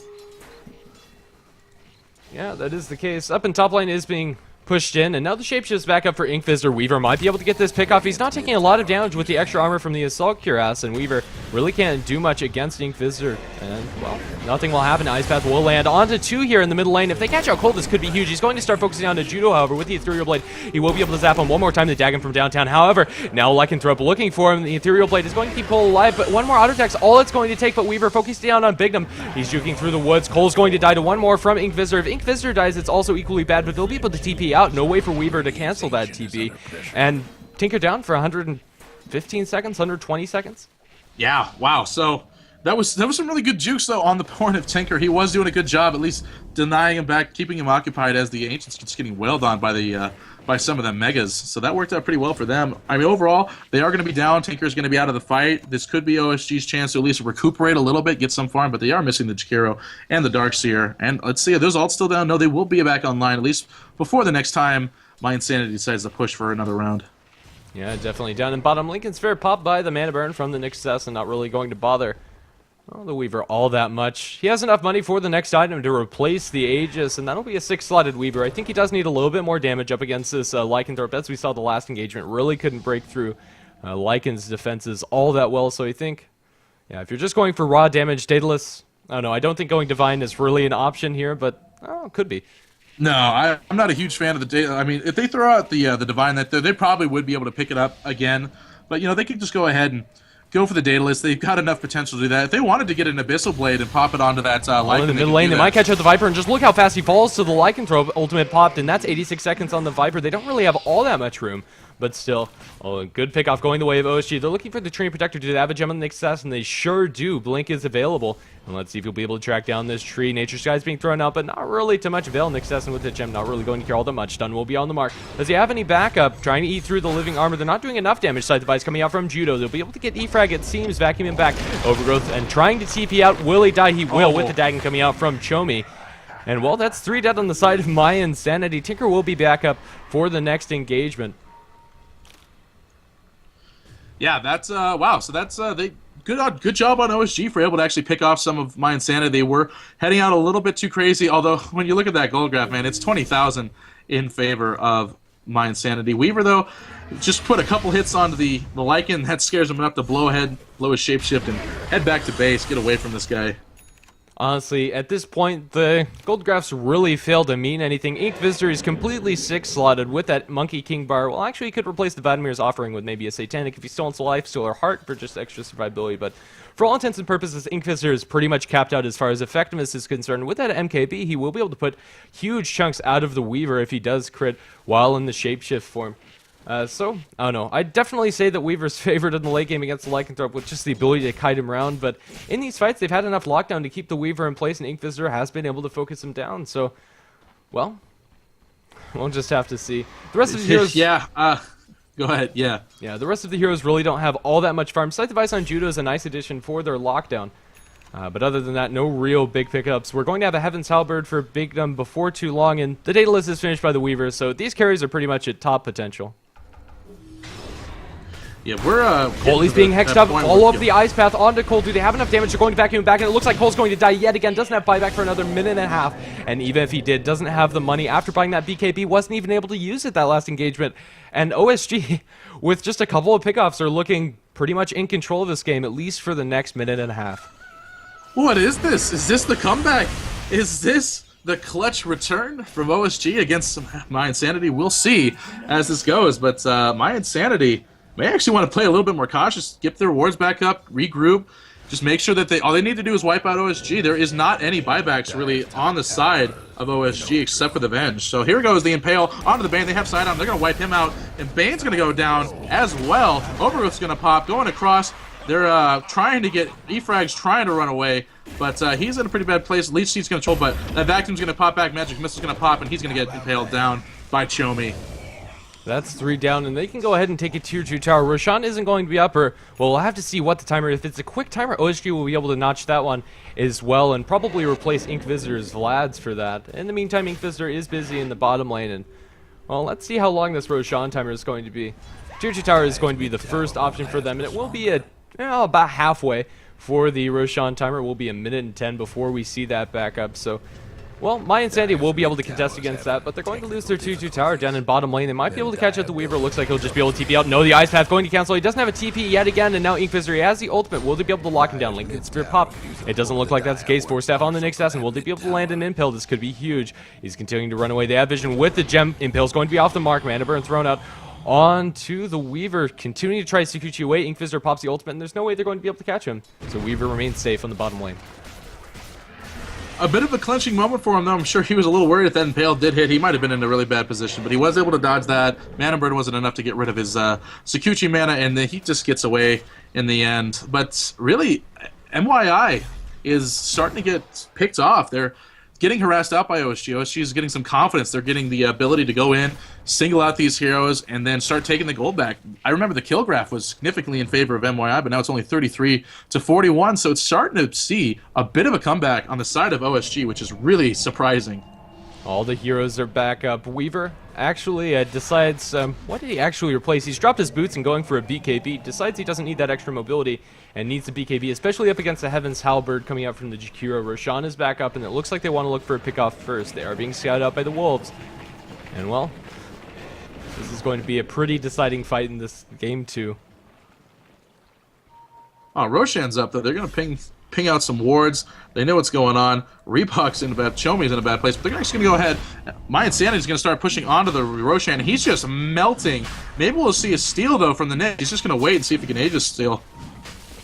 Yeah, that is the case. Up in top lane is being pushed in, and now the shapeshift's back up for Ink Visitor. Weaver might be able to get this pick off. He's not taking a lot of damage with the extra armor from the Assault Cuirass, and Weaver really can't do much against Ink Visitor. And, well, nothing will happen. Ice Path will land onto 2 here in the middle lane. If they catch out Cold, this could be huge. He's going to start focusing on the Judo, however, with the Ethereal Blade. He will be able to zap him one more time to dag him from downtown. However, now Lycanthrope looking for him. The Ethereal Blade is going to keep Cole alive, but one more auto attacks all it's going to take, but Weaver focusing down on Bignum. He's juking through the woods. Cole's going to die to one more from Ink Visitor. If Ink Visitor dies, it's also equally bad, but they'll be able to TP out. No way for Weaver to cancel that TP. And Tinker down for 115 seconds, 120 seconds. Yeah, wow. So that was some really good jukes, though, on the point of Tinker. He was doing a good job, at least denying him back, keeping him occupied as the Ancients just getting wailed on by the by some of the Megas. So that worked out pretty well for them. I mean, overall, they are going to be down. Tinker's going to be out of the fight. This could be OSG's chance to at least recuperate a little bit, get some farm, but they are missing the Jakiro and the Darkseer. And let's see, are those all still down? No, they will be back online, at least before the next time mYi decides to push for another round. Yeah, definitely down in bottom. Lincoln's Fair popped by the Mana Burn from the Nyx Assassin, not really going to bother the Weaver all that much. He has enough money for the next item to replace the Aegis, and that'll be a 6-slotted Weaver. I think he does need a little bit more damage up against this Lycanthrope. As we saw the last engagement, really couldn't break through Lycan's defenses all that well, so I think, yeah, if you're just going for raw damage, Daedalus, I don't know, I don't think going Divine is really an option here, but it could be. No, I'm not a huge fan of the data. I mean, if they throw out the Divine, that they probably would be able to pick it up again. But, you know, they could just go ahead and go for the Daedalus. They've got enough potential to do that. If they wanted to get an Abyssal Blade and pop it onto that Lycan, in the middle lane, they might catch out the Viper, and just look how fast he falls to the Lycanthrope. Ultimate popped, and that's 86 seconds on the Viper. They don't really have all that much room, but still, a good pickoff going the way of OSG. They're looking for the Tree Protector. Do they have a gem on the Nyx Assassin? They sure do. Blink is available. And let's see if you'll be able to track down this tree. Nature's Sky is being thrown out, but not really to much avail. Nyx Assassin with the gem, not really going to care all that much. Stun will be on the mark. Does he have any backup? Trying to eat through the living armor. They're not doing enough damage. Side device coming out from Judo. They'll be able to get E-Frag, it seems, vacuum him back. Overgrowth and trying to TP out. Will he die? He will, with the Dagon coming out from Chomi. And, well, that's 3 dead on the side of mYi. Tinker will be back up for the next engagement. Yeah, that's wow. So that's good job on OSG for able to actually pick off some of mYi. They were heading out a little bit too crazy. Although when you look at that gold graph, man, it's 20,000 in favor of mYi. Weaver though just put a couple hits onto the Lycan. That scares him enough to blow his shapeshift and head back to base. Get away from this guy. Honestly, at this point, the gold graphs really fail to mean anything. Ink Visitor is completely 6-slotted with that Monkey King bar. Well, actually, he could replace the Vadimir's offering with maybe a Satanic if he still wants a life steal or heart for just extra survivability. But for all intents and purposes, Ink Visitor is pretty much capped out as far as effectiveness is concerned. With that MKB, he will be able to put huge chunks out of the Weaver if he does crit while in the shapeshift form. So, I don't know. I'd definitely say that Weaver's favored in the late game against the Lycanthrope with just the ability to kite him around, but in these fights, they've had enough lockdown to keep the Weaver in place, and Ink Visitor has been able to focus him down, so, well, we'll just have to see. The rest of the heroes... Go ahead, yeah. Yeah, the rest of the heroes really don't have all that much farm. Scythe Device on Judo is a nice addition for their lockdown. But other than that, no real big pickups. We're going to have a Heaven's Halberd for Bignum before too long, and the Daedalus is finished by the Weaver, so these carries are pretty much at top potential. Yeah, we're Cole's being hexed up all over the Ice Path onto Cole. Do they have enough damage? They're going to vacuum him back, and it looks like Cole's going to die yet again. Doesn't have buyback for another minute and a half, and even if he did, doesn't have the money after buying that BKB. Wasn't even able to use it that last engagement. And OSG, with just a couple of pickoffs, are looking pretty much in control of this game, at least for the next minute and a half. What is this? Is this the comeback? Is this the clutch return from OSG against mYi? We'll see as this goes, but mYi may actually want to play a little bit more cautious, get their wards back up, regroup, just make sure that all they need to do is wipe out OSG. There is not any buybacks really on the side of OSG except for the Venge. So here goes the Impale onto the Bane. They have side on. They're going to wipe him out, and Bane's going to go down as well. Overgrowth's going to pop, going across. They're trying to get E-Frag's trying to run away, but he's in a pretty bad place. Leech Seed's going to control, but that Vacuum's going to pop back. Magic Missile's going to pop, and he's going to get impaled down by Chomi. That's 3 down, and they can go ahead and take a tier 2 tower. Roshan isn't going to be up, or, well, we'll have to see what the timer is. If it's a quick timer, OSG will be able to notch that one as well, and probably replace Ink Visitor's Vlad's for that. In the meantime, Ink Visitor is busy in the bottom lane, and, well, let's see how long this Roshan timer is going to be. Tier 2 tower is going to be the first option for them, and it will be about halfway for the Roshan timer. It will be a minute and 10 before we see that back up, so Well, mYi and Sandy will be able to contest against that, but they're going to lose their 2-2 tower down in bottom lane. They might be able to catch out the Weaver. Looks like he'll just be able to TP out. No, the Ice Path going to cancel. He doesn't have a TP yet again, and now Inkvisor, he has the ultimate. Will they be able to lock him down? Lincoln Spirit pop. It doesn't look like that's the case. Force Staff on the Nyx Assassin. Will they be able to land an Impale? This could be huge. He's continuing to run away. They have vision with the gem. Impale's going to be off the mark. Mana Burn thrown out onto the Weaver, continuing to try to Sakuchi away. Inkvisor pops the ultimate, and there's no way they're going to be able to catch him. So Weaver remains safe on the bottom lane. A bit of a clenching moment for him, though. I'm sure he was a little worried if that Impale did hit. He might have been in a really bad position, but he was able to dodge that. Mana Burn wasn't enough to get rid of his Sakuchi mana, and then he just gets away in the end. But really, mYi is starting to get picked off. They're getting harassed out by OsG. OsG is getting some confidence. They're getting the ability to go in, single out these heroes, and then start taking the gold back. I remember the kill graph was significantly in favor of mYi, but now it's only 33 to 41, so it's starting to see a bit of a comeback on the side of OsG, which is really surprising. All the heroes are back up. Weaver actually decides, what did he actually replace? He's dropped his boots and going for a BKB. Decides he doesn't need that extra mobility and needs a BKB, especially up against the Heaven's Halberd coming out from the Jakiro. Roshan is back up, and it looks like they want to look for a pickoff first. They are being scouted out by the Wolves. And, well, this is going to be a pretty deciding fight in this game, too. Oh, Roshan's up, though. They're going to ping out some wards. They know what's going on. Reebok's in a bad, Chomi's in a bad place, but they're actually going to go ahead. mYi and Sanity's going to start pushing onto the Roshan. He's just melting. Maybe we'll see a steal, though, from the Nyx. He's just going to wait and see if he can Aegis steal.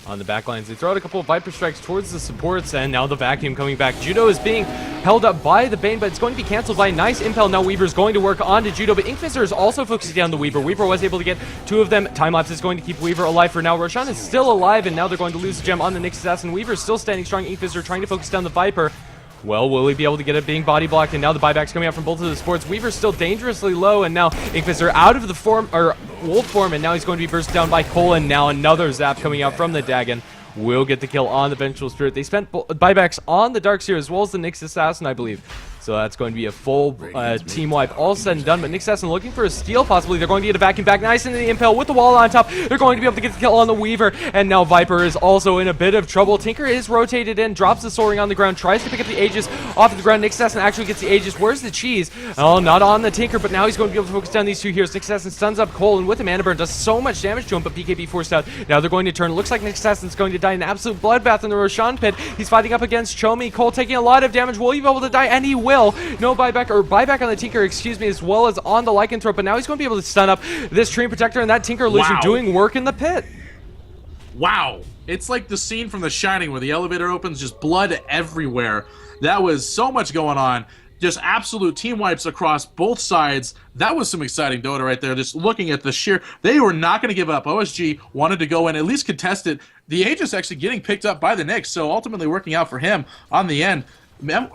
On the backlines, they throw out a couple of Viper Strikes towards the supports, and now the Vacuum coming back. Judo is being held up by the Bane, but it's going to be canceled by a nice Impel. Now Weaver's going to work onto Judo, but Inkvisor is also focusing down the Weaver. Weaver was able to get two of them. Timelapse is going to keep Weaver alive for now. Roshan is still alive, and now they're going to lose the gem on the Nyx Assassin. Weaver's still standing strong. Inkvisor trying to focus down the Viper. Well, will he be able to get it being body blocked? And now the buyback's coming out from both of the supports. Weaver's still dangerously low, and now Inkvisor out of the form, or wolf form, and now he's going to be burst down by Cole, and now another zap coming out from the Dagon. Will get the kill on the Vengeful Spirit. They spent buybacks on the Darkseer as well as the Nyx Assassin, I believe. So that's going to be a full team wipe, all said and done. But Nyx Assassin looking for a steal, possibly. They're going to get a vacuum back. Nice into the Impel with the wall on top. They're going to be able to get the kill on the Weaver. And now Viper is also in a bit of trouble. Tinker is rotated in, drops the Soaring on the ground, tries to pick up the Aegis off of the ground. Nyx Assassin actually gets the Aegis. Where's the cheese? Oh, not on the Tinker, but now he's going to be able to focus down these two heroes. Nyx Assassin stuns up Cole, and with the Mana Burn does so much damage to him, but BKB forced out. Now they're going to turn. Looks like Nyx Assassin's going to die in an absolute bloodbath in the Roshan pit. He's fighting up against Chomi. Cole taking a lot of damage. Will he be able to die? And he will. No buyback on the Tinker, excuse me, as well as on the Lycanthrope, but now he's going to be able to stun up this Treant Protector, and that Tinker illusion doing work in the pit. Wow. It's like the scene from The Shining where the elevator opens, just blood everywhere. That was so much going on. Just absolute team wipes across both sides. That was some exciting Dota right there. Just looking at the sheer... They were not going to give up. OsG wanted to go in, at least contest it. The Aegis actually getting picked up by the Nyx, so ultimately working out for him on the end. Man,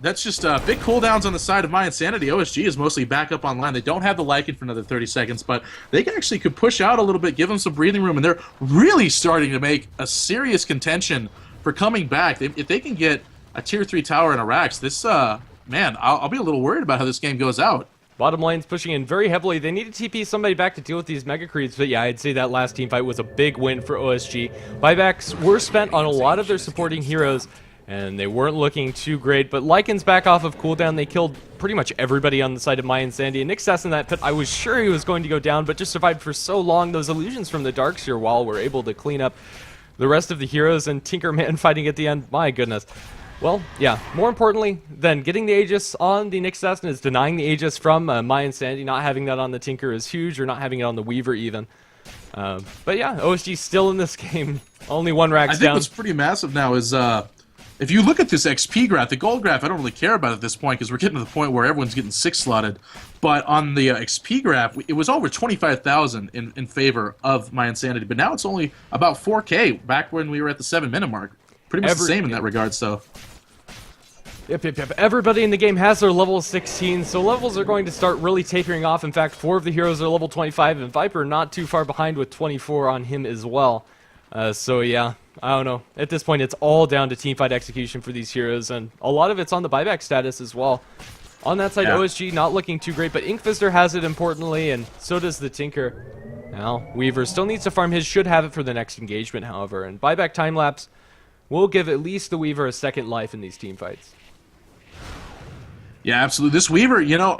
that's just big cooldowns on the side of mYi and Sanity. OsG is mostly back up online. They don't have the Lycan for another 30 seconds, but they actually could push out a little bit, give them some breathing room, and they're really starting to make a serious contention for coming back. If they can get a tier 3 tower and a Rax, this, man, I'll be a little worried about how this game goes out. Bottom lane's pushing in very heavily. They need to TP somebody back to deal with these Mega Creeps, but yeah, I'd say that last team fight was a big win for OsG. Buybacks were spent on a lot of their supporting heroes, and they weren't looking too great, but Lycan's back off of cooldown. They killed pretty much everybody on the side of mYi and Sandy. And Nyx Assassin in that pit, I was sure he was going to go down, but just survived for so long. Those illusions from the Darkseer wall were able to clean up the rest of the heroes, and Tinkerman fighting at the end. My goodness. Well, yeah, more importantly than getting the Aegis on the Nyx Assassin is denying the Aegis from mYi and Sandy. Not having that on the Tinker is huge, or not having it on the Weaver even. But yeah, OsG still in this game. Only one Rax down. I think what's pretty massive now is... if you look at this XP graph, the gold graph, I don't really care about at this point because we're getting to the point where everyone's getting 6 slotted. But on the XP graph, it was over 25,000 in favor of mYi and Sanity. But now it's only about 4K back when we were at the 7-minute mark. Pretty much the same in that regard, so... Yep. Everybody in the game has their level 16, so levels are going to start really tapering off. In fact, 4 of the heroes are level 25, and Viper not too far behind with 24 on him as well. So yeah, I don't know. At this point, it's all down to teamfight execution for these heroes, and a lot of it's on the buyback status as well. On that side, OsG not looking too great, but Inkvisor has it importantly, and so does the Tinker. Now, Weaver still needs to farm his, should have it for the next engagement, however, and buyback time lapse will give at least the Weaver a second life in these team fights. Yeah, absolutely. This Weaver, you know,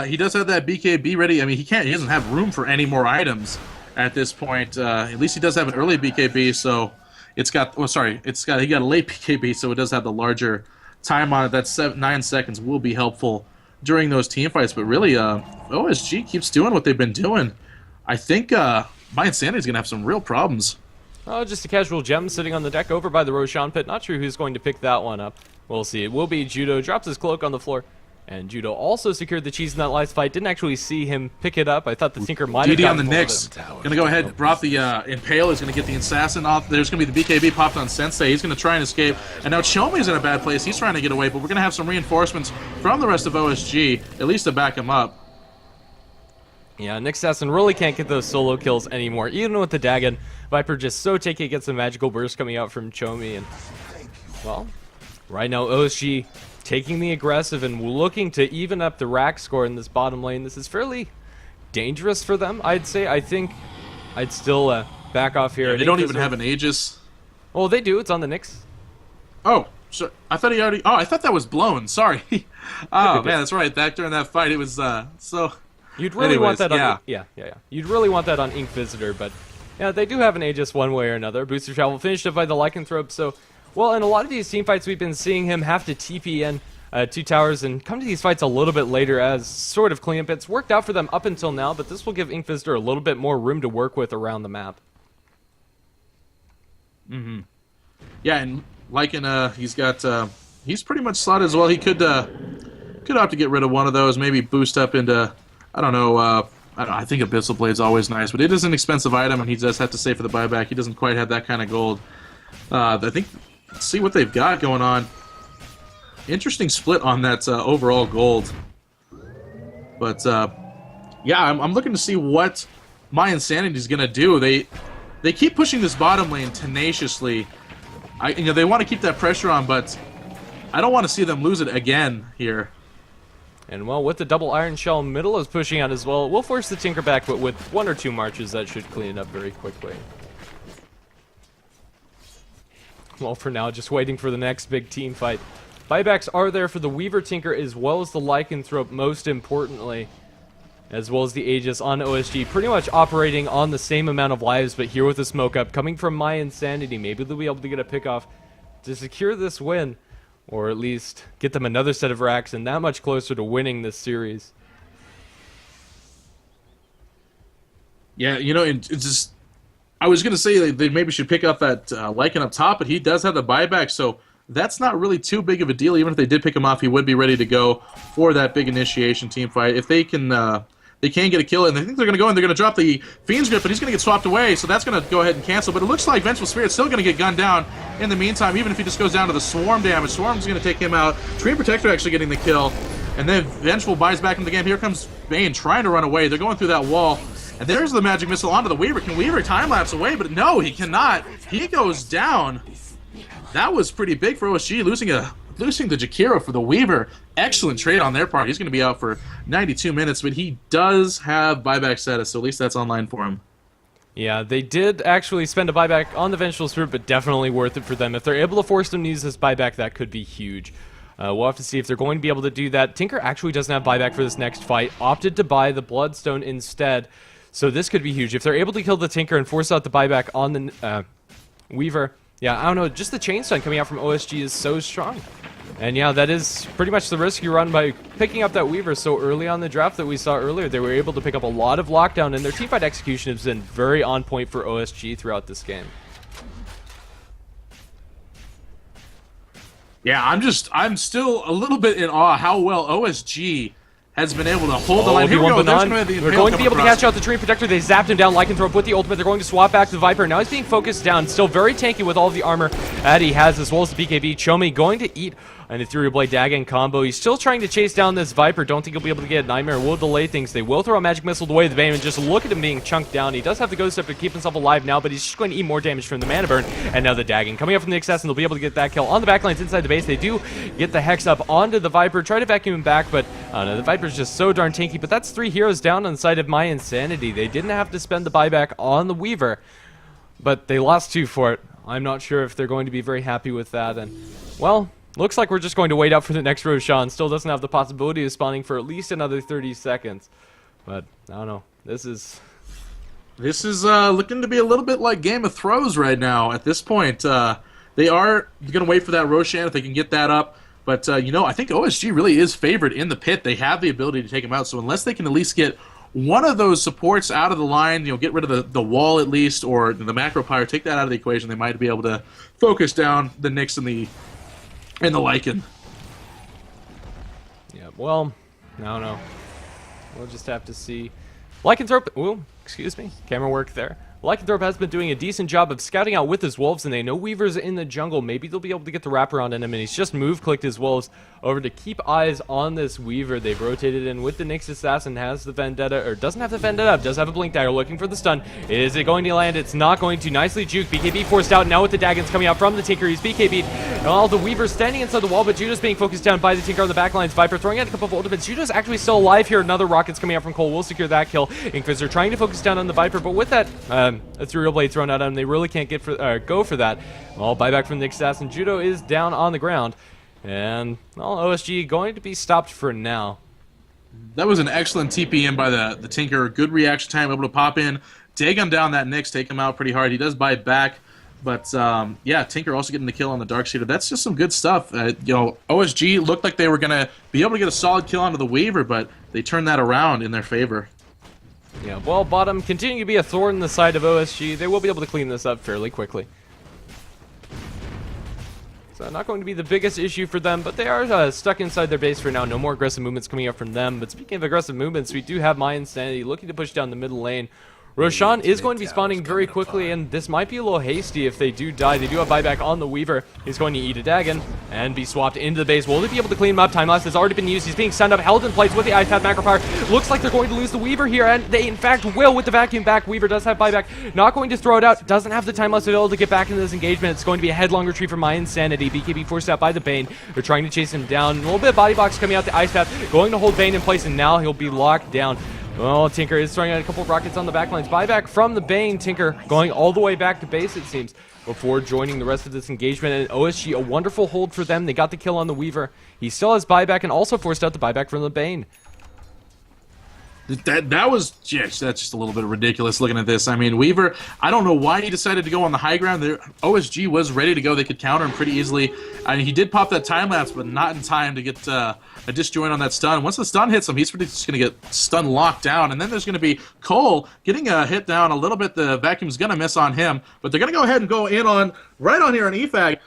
he does have that BKB ready. I mean, he doesn't have room for any more items at this point. At least he does have an early BKB, so it's got. Oh, sorry, he got a late BKB, so it does have the larger time on it. That 9 seconds will be helpful during those team fights. But really, OSG keeps doing what they've been doing. I think mYi is gonna have some real problems. Oh, just a casual gem sitting on the deck over by the Roshan pit. Not sure who's going to pick that one up. We'll see. It will be Judo. Drops his cloak on the floor. And Judo also secured the cheese in that last fight. Didn't actually see him pick it up. I thought the Tinker might have DD on gotten the hold of Nyx. it. Gonna go ahead, drop the Impale. He's gonna get the Assassin off. There's gonna be the BKB popped on Sensei. He's gonna try and escape. And now Chomi's in a bad place. He's trying to get away, but we're gonna have some reinforcements from the rest of OSG, at least to back him up. Yeah, Nyx Assassin really can't get those solo kills anymore. Even with the Dagon, Viper just so tanky, gets a magical burst coming out from Chomi. And, well, right now OSG taking the aggressive and looking to even up the rack score in this bottom lane. This is fairly dangerous for them, I'd say. I think I'd still back off here. Yeah, they don't even have an Aegis. Well, they do. It's on the Nyx. Oh, so I thought he already... Oh, I thought that was blown. Sorry. Oh, man, that's right. Back during that fight, it was so... You'd really want Anyways, that on... yeah. Yeah. You'd really want that on Ink Visitor, but... Yeah, they do have an Aegis one way or another. Booster Travel finished up by the Lycanthrope, so... Well, in a lot of these team fights, we've been seeing him have to TP in 2 towers and come to these fights a little bit later as sort of cleanup. It's worked out for them up until now, but this will give Ink Visitor a little bit more room to work with around the map. Mm-hmm. Yeah, and Lycan, he's got... he's pretty much slotted as well. He could opt to get rid of one of those, maybe boost up into... I don't know, I think Abyssal Blade's always nice, but it is an expensive item, and he does have to save for the buyback. He doesn't quite have that kind of gold. I think... Let's see what they've got going on. Interesting split on that overall gold. But, yeah, I'm looking to see what mYi is going to do. They keep pushing this bottom lane tenaciously. They want to keep that pressure on, but I don't want to see them lose it again here. And, well, with the double Iron Shell, middle is pushing out as well. We'll force the Tinker back, but with 1 or 2 marches, that should clean it up very quickly. Well, for now, just waiting for the next big team fight. Buybacks are there for the Weaver Tinker as well as the Lycanthrope, most importantly, as well as the Aegis on OSG, pretty much operating on the same amount of lives, but here with the smoke up, coming from mYi. Maybe they'll be able to get a pick off to secure this win, or at least get them another set of racks and that much closer to winning this series. Yeah, it's just... I was going to say they maybe should pick up that Lycan up top, but he does have the buyback, so that's not really too big of a deal. Even if they did pick him off, he would be ready to go for that big initiation team fight. If they can get a kill, and they think they're going to go in, they're going to drop the Fiend's Grip, but he's going to get swapped away, so that's going to go ahead and cancel. But it looks like Vengeful Spirit's still going to get gunned down in the meantime, even if he just goes down to the Swarm damage. Swarm's going to take him out. Treant Protector actually getting the kill, and then Vengeful buys back into the game. Here comes Bane trying to run away. They're going through that wall. And there's the Magic Missile onto the Weaver. Can Weaver time-lapse away? But no, he cannot. He goes down. That was pretty big for OSG, losing the Jakiro for the Weaver. Excellent trade on their part. He's going to be out for 92 minutes, but he does have buyback status, so at least that's online for him. Yeah, they did actually spend a buyback on the Vengeful Spirit, but definitely worth it for them. If they're able to force them to use this buyback, that could be huge. We'll have to see if they're going to be able to do that. Tinker actually doesn't have buyback for this next fight. Opted to buy the Bloodstone instead. So this could be huge. If they're able to kill the Tinker and force out the buyback on the Weaver, yeah, I don't know, just the chain stun coming out from OSG is so strong. And yeah, that is pretty much the risk you run by picking up that Weaver so early on the draft that we saw earlier. They were able to pick up a lot of lockdown, and their teamfight execution has been very on point for OSG throughout this game. Yeah, I'm still a little bit in awe how well OSG has been able to hold the line. Here we go. We're going to be able to catch out the Treant Protector. They zapped him down. Lycanthrope with the ultimate. They're going to swap back to the Viper. Now he's being focused down. Still very tanky with all of the armor that he has, as well as the BKB. Chomi going to eat an Ethereal Blade Dagon combo. He's still trying to chase down this Viper. Don't think he'll be able to get Nightmare. Will delay things. They will throw a Magic Missile away the Bane, and just look at him being chunked down. He does have the Ghost Step to keep himself alive now, but he's just going to eat more damage from the Mana Burn. And now the Dagon coming up from the Assassin. They'll be able to get that kill on the backlines inside the base. They do get the Hex up onto the Viper. Try to vacuum him back, but no, the Viper's just so darn tanky. But that's 3 heroes down on the side of mYi. They didn't have to spend the buyback on the Weaver, but they lost 2 for it. I'm not sure if they're going to be very happy with that. And, well, looks like we're just going to wait out for the next Roshan. Still doesn't have the possibility of spawning for at least another 30 seconds. But, I don't know. This is looking to be a little bit like Game of Thrones right now at this point. They are going to wait for that Roshan if they can get that up. But, you know, I think OSG really is favored in the pit. They have the ability to take him out. So unless they can at least get one of those supports out of the line, you know, get rid of the wall at least, or the macro pyre, take that out of the equation, they might be able to focus down the Nyx and the Lycan. Yeah, well, I don't know. We'll just have to see. Lycanthrope, ooh, excuse me, camera work there. Lycanthrope has been doing a decent job of scouting out with his wolves, and they know Weaver's in the jungle. Maybe they'll be able to get the wraparound in him, and he's just move-clicked his wolves over to keep eyes on this Weaver. They've rotated in with the Nyx Assassin, has the Vendetta, or doesn't have the Vendetta, does have a Blink Dagger, looking for the stun. Is it going to land? It's not going to. Nicely juked. BKB forced out, now with the Daggons coming out from the Tinker. He's BKB'd. Well, the Weaver's standing inside the wall, but Judo's being focused down by the Tinker on the backlines. Viper throwing out a couple of ultimates. Judo's actually still alive here. Another rocket's coming out from Cole. Will secure that kill. Inquisitor trying to focus down on the Viper, but with that Ethereal Blade thrown at him, they really can't go for that. Well, buyback from the Assassin. Judo is down on the ground. And, well, OSG going to be stopped for now. That was an excellent TP in by the Tinker. Good reaction time, able to pop in, Dagon down that Nyx, take him out pretty hard. He does buy back, but yeah, Tinker also getting the kill on the Darkseeker. That's just some good stuff. You know, OSG looked like they were going to be able to get a solid kill onto the Weaver, but they turned that around in their favor. Yeah, well, bottom continuing to be a thorn in the side of OSG. They will be able to clean this up fairly quickly. So not going to be the biggest issue for them, but they are stuck inside their base for now. No more aggressive movements coming up from them. But speaking of aggressive movements, we do have mYi Insanity looking to push down the middle lane. Roshan is going to be spawning very quickly, and this might be a little hasty if they do die. They do have buyback on the Weaver. He's going to eat a Dagon and be swapped into the base. Will they be able to clean him up? Time lapse has already been used. He's being stunned up, held in place with the iPad macro power. Looks like they're going to lose the Weaver here, and they in fact will with the vacuum back. Weaver does have buyback. Not going to throw it out. Doesn't have the time lapse available to get back into this engagement. It's going to be a headlong retreat from mYi Insanity. BKB forced out by the Bane. They're trying to chase him down. A little bit of body box coming out the ice path. Going to hold Bane in place, and now he'll be locked down. Well, Tinker is throwing out a couple of rockets on the backlines. Buyback from the Bane. Tinker going all the way back to base, it seems, before joining the rest of this engagement. And OSG, a wonderful hold for them. They got the kill on the Weaver. He still has buyback and also forced out the buyback from the Bane. That was that's just a little bit ridiculous looking at this. I mean, Weaver, I don't know why he decided to go on the high ground there. OSG was ready to go. They could counter him pretty easily. I mean, he did pop that time lapse, but not in time to get a disjoint on that stun. Once the stun hits him, he's just going to get stun locked down. And then there's going to be Cole getting a hit down a little bit. The vacuum's going to miss on him, but they're going to go ahead and go in on right on here on EFAG.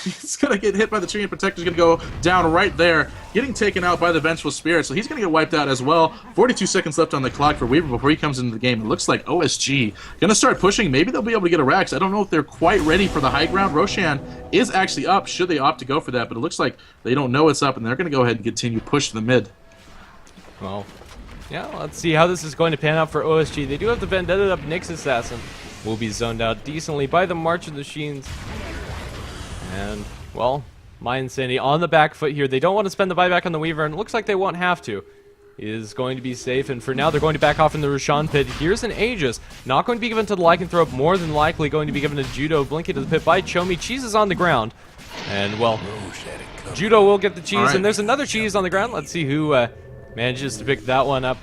He's going to get hit by the tree, and Protector's going to go down right there, getting taken out by the Vengeful Spirit, so he's going to get wiped out as well. 42 seconds left on the clock for Weaver before he comes into the game. It looks like OSG going to start pushing. Maybe they'll be able to get a Rax. I don't know if they're quite ready for the high ground. Roshan is actually up, should they opt to go for that, but it looks like they don't know it's up, and they're going to go ahead and continue push to the mid. Well, yeah, let's see how this is going to pan out for OSG. They do have the Vendetta up. Nyx Assassin will be zoned out decently by the March of the Machines. And, well, mYi Insanity on the back foot here. They don't want to spend the buyback on the Weaver, and it looks like they won't have to. He is going to be safe, and for now, they're going to back off in the Roshan pit. Here's an Aegis. Not going to be given to the Lycanthrope, more than likely going to be given to Judo. Blink into the pit by Chomi. Cheese is on the ground. And, well, Judo will get the cheese, and there's another cheese on the ground. Let's see who manages to pick that one up.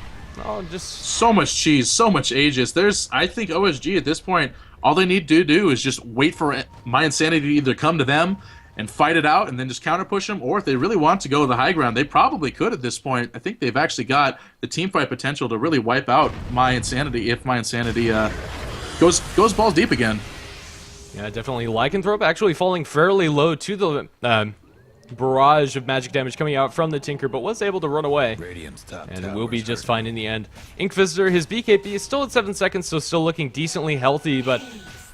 Oh, just so much cheese, so much Aegis. I think OSG at this point, all they need to do is just wait for mYi Insanity to either come to them and fight it out and then just counter push them, or if they really want to go to the high ground, they probably could at this point. I think they've actually got the team fight potential to really wipe out mYi Insanity if mYi Insanity goes balls deep again. Yeah, definitely. Lycanthrope actually falling fairly low to the barrage of magic damage coming out from the Tinker, but was able to run away. And will be just fine in the end. Inquisitor, his BKB is still at 7 seconds, so still looking decently healthy, but,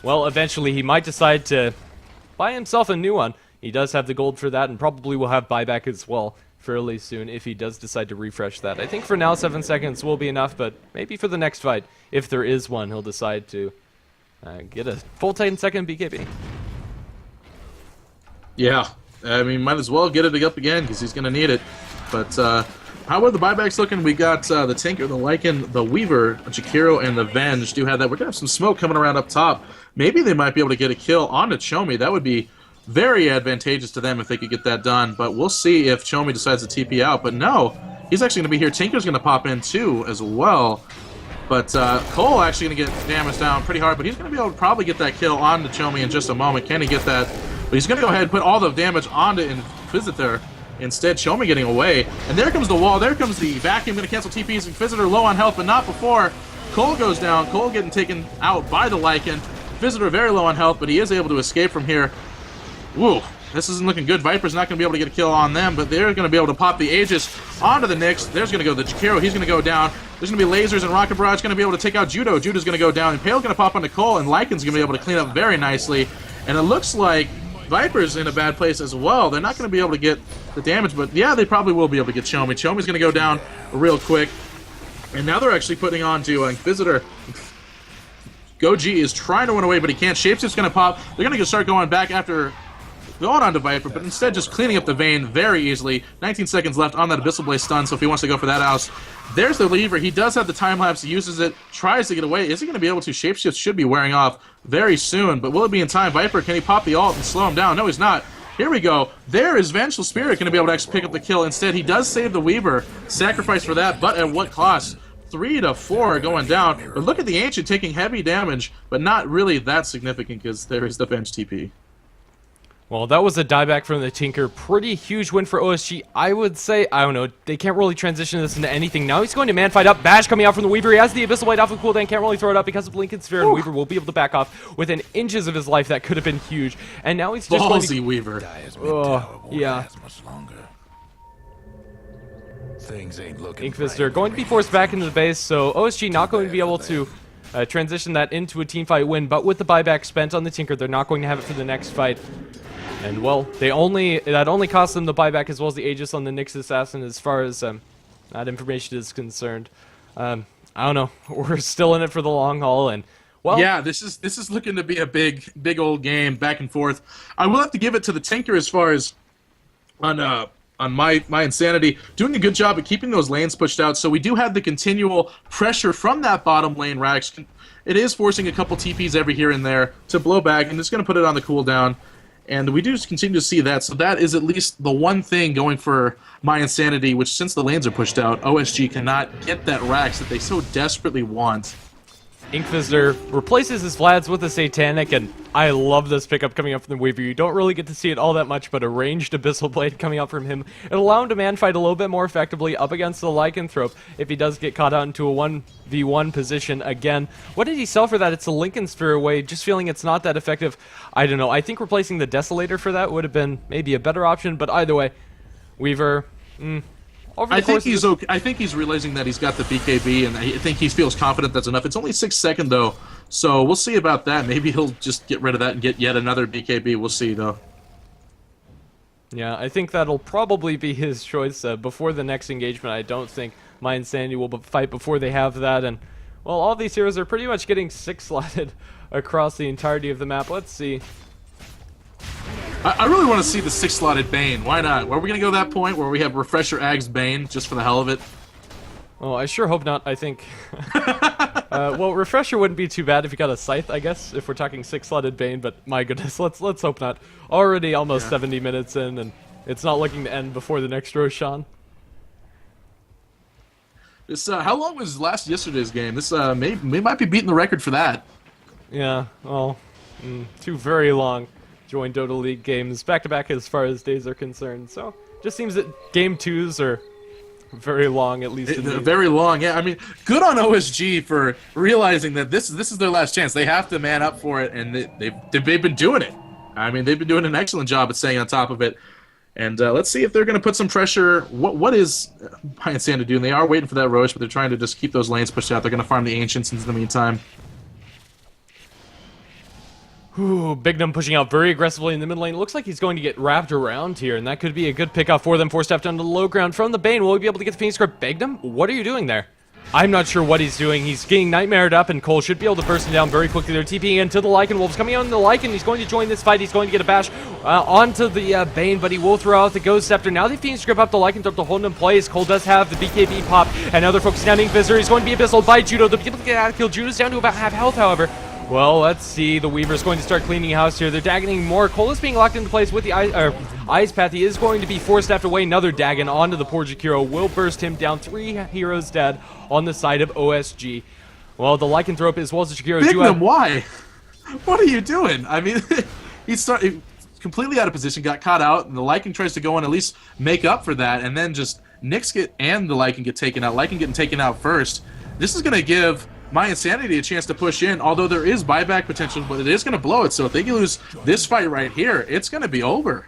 well, eventually he might decide to buy himself a new one. He does have the gold for that, and probably will have buyback as well fairly soon if he does decide to refresh that. I think for now 7 seconds will be enough, but maybe for the next fight, if there is one, he'll decide to get a full 10-second BKB. Yeah. I mean, might as well get it up again because he's going to need it. But how are the buybacks looking? We got the Tinker, the Lycan, the Weaver, Jakiro, and the Venge do have that. We're going to have some smoke coming around up top. Maybe they might be able to get a kill onto Chomi. That would be very advantageous to them if they could get that done. But we'll see if Chomi decides to TP out. But no, he's actually going to be here. Tinker's going to pop in too as well. But Cole actually going to get damaged down pretty hard. But he's going to be able to probably get that kill onto Chomi in just a moment. Can he get that? But he's going to go ahead and put all the damage onto Inquisitor. Instead, Chomi getting away. And there comes the wall. There comes the vacuum. Going to cancel TPs. Inquisitor low on health, but not before Cole goes down. Cole getting taken out by the Lycan. Inquisitor very low on health, but he is able to escape from here. Woo, this isn't looking good. Viper's not going to be able to get a kill on them, but they're going to be able to pop the Aegis onto the Nyx. There's going to go the Jakiro. He's going to go down. There's going to be lasers, and Rocket Barrage going to be able to take out Judo. Judo's going to go down, and Pale going to pop onto Cole, and Lycan's going to be able to clean up very nicely. And it looks like Viper's in a bad place as well. They're not going to be able to get the damage, but yeah, they probably will be able to get Chomi. Chomi's going to go down real quick. And now they're actually putting on to Inquisitor. Goji is trying to run away, but he can't. Shapeshift's going to pop. They're going to start going back after going on to Viper, but instead just cleaning up the Vayne very easily. 19 seconds left on that Abyssal Blaze stun, so if he wants to go for that house. There's the lever. He does have the time lapse. He uses it, tries to get away. Is he going to be able to? Shapeshift should be wearing off very soon, but will it be in time? Viper, can he pop the ult and slow him down? No, he's not. Here we go. There is Vengeful Spirit going to be able to actually pick up the kill. Instead, he does save the Weaver. Sacrifice for that, but at what cost? 3 to 4 going down. But look at the Ancient taking heavy damage, but not really that significant because there is the Venge TP. Well, that was a dieback from the Tinker. Pretty huge win for OSG. I would say, I don't know, they can't really transition this into anything. Now he's going to man fight up. Bash coming out from the Weaver. He has the Abyssal Blade off of cooldown. Can't really throw it up because of Lincoln Sphere, and Weaver will be able to back off within inches of his life. That could have been huge. And now he's just Ballsy Weaver. yeah. Much longer. Things ain't looking Inquisitor going to be forced back into the base, so OSG not going to be able to transition that into a teamfight win, but with the buyback spent on the Tinker, they're not going to have it for the next fight. And well, that only cost them the buyback as well as the Aegis on the Nyx Assassin as far as that information is concerned. I don't know. We're still in it for the long haul, and well, yeah, this is looking to be a big old game back and forth. I will have to give it to the Tinker as far as on my Insanity, doing a good job at keeping those lanes pushed out. So we do have the continual pressure from that bottom lane, Rax. It is forcing a couple TPs every here and there to blow back, and it's going to put it on the cooldown. And we do just continue to see that. So that is at least the one thing going for my Insanity, which since the lanes are pushed out, OSG cannot get that Rax that they so desperately want. Inquisitor replaces his Vlads with a Satanic, and I love this pickup coming up from the Weaver. You don't really get to see it all that much, but a ranged Abyssal Blade coming out from him. It'll allow him to man fight a little bit more effectively up against the Lycanthrope if he does get caught out into a 1v1 position again. What did he sell for that? It's a Lincoln Sphere away, just feeling it's not that effective. I don't know. I think replacing the Desolator for that would have been maybe a better option, but either way, Weaver, I think he's okay. I think he's realizing that he's got the BKB, and I think he feels confident that's enough. It's only 6 seconds, though, so we'll see about that. Maybe he'll just get rid of that and get yet another BKB. We'll see, though. Yeah, I think that'll probably be his choice before the next engagement. I don't think my Insanity will fight before they have that, and, well, all these heroes are pretty much getting 6-slotted across the entirety of the map. Let's see. I really want to see the 6-slotted Bane. Why not? Are we going to go to that point where we have Refresher Ags Bane just for the hell of it? Oh, I sure hope not. I think... well, Refresher wouldn't be too bad if you got a Scythe, I guess, if we're talking 6-slotted Bane, but my goodness, let's hope not. Already almost 70 minutes in, and it's not looking to end before the next Roshan. This, how long was yesterday's game? This we might be beating the record for that. Yeah, well, 2 very long joinDOTA League games, back-to-back as far as days are concerned. So, just seems that Game 2s are very long, at least. Very long, yeah. I mean, good on OSG for realizing that this is their last chance. They have to man up for it, and they've been doing it. I mean, they've been doing an excellent job at staying on top of it. And let's see if they're going to put some pressure. What is my Insanity doing? They are waiting for that Roche, but they're trying to just keep those lanes pushed out. They're going to farm the Ancients in the meantime. Ooh, Bignum pushing out very aggressively in the mid lane. Looks like he's going to get wrapped around here, and that could be a good pickoff for them. 4-step down to the low ground from the Bane. Will he be able to get the Phoenix Grip? Bignum, what are you doing there? I'm not sure what he's doing. He's getting nightmared up, and Cole should be able to burst him down very quickly. They're TPing into the Lycan Wolves. Coming out in the Lycan, he's going to join this fight. He's going to get a bash onto the Bane, but he will throw out the Ghost Scepter. Now the Phoenix Grip up the Lycan to hold him in place. Cole does have the BKB pop, and now they're focusing on Inquisitor. He's going to be abyssal by Judo. They'll be able to get out of kill. Judo's down to about half health, however. Well, let's see. The Weaver's going to start cleaning house here. They're dagging more. Cole is being locked into place with the Ice Path. He is going to be forced after away. Another Dagon onto the poor Jakiro. Will burst him down. 3 heroes dead on the side of OSG. Well, the Lycanthrope as well as the Jakiro do have... why? What are you doing? I mean, he completely out of position, got caught out, and the Lycan tries to go and at least make up for that, and then just Nyx and the Lycan get taken out. Lycan getting taken out first. This is going to give mYinsanity a chance to push in, although there is buyback potential, but it is going to blow it. So if they lose this fight right here, it's going to be over.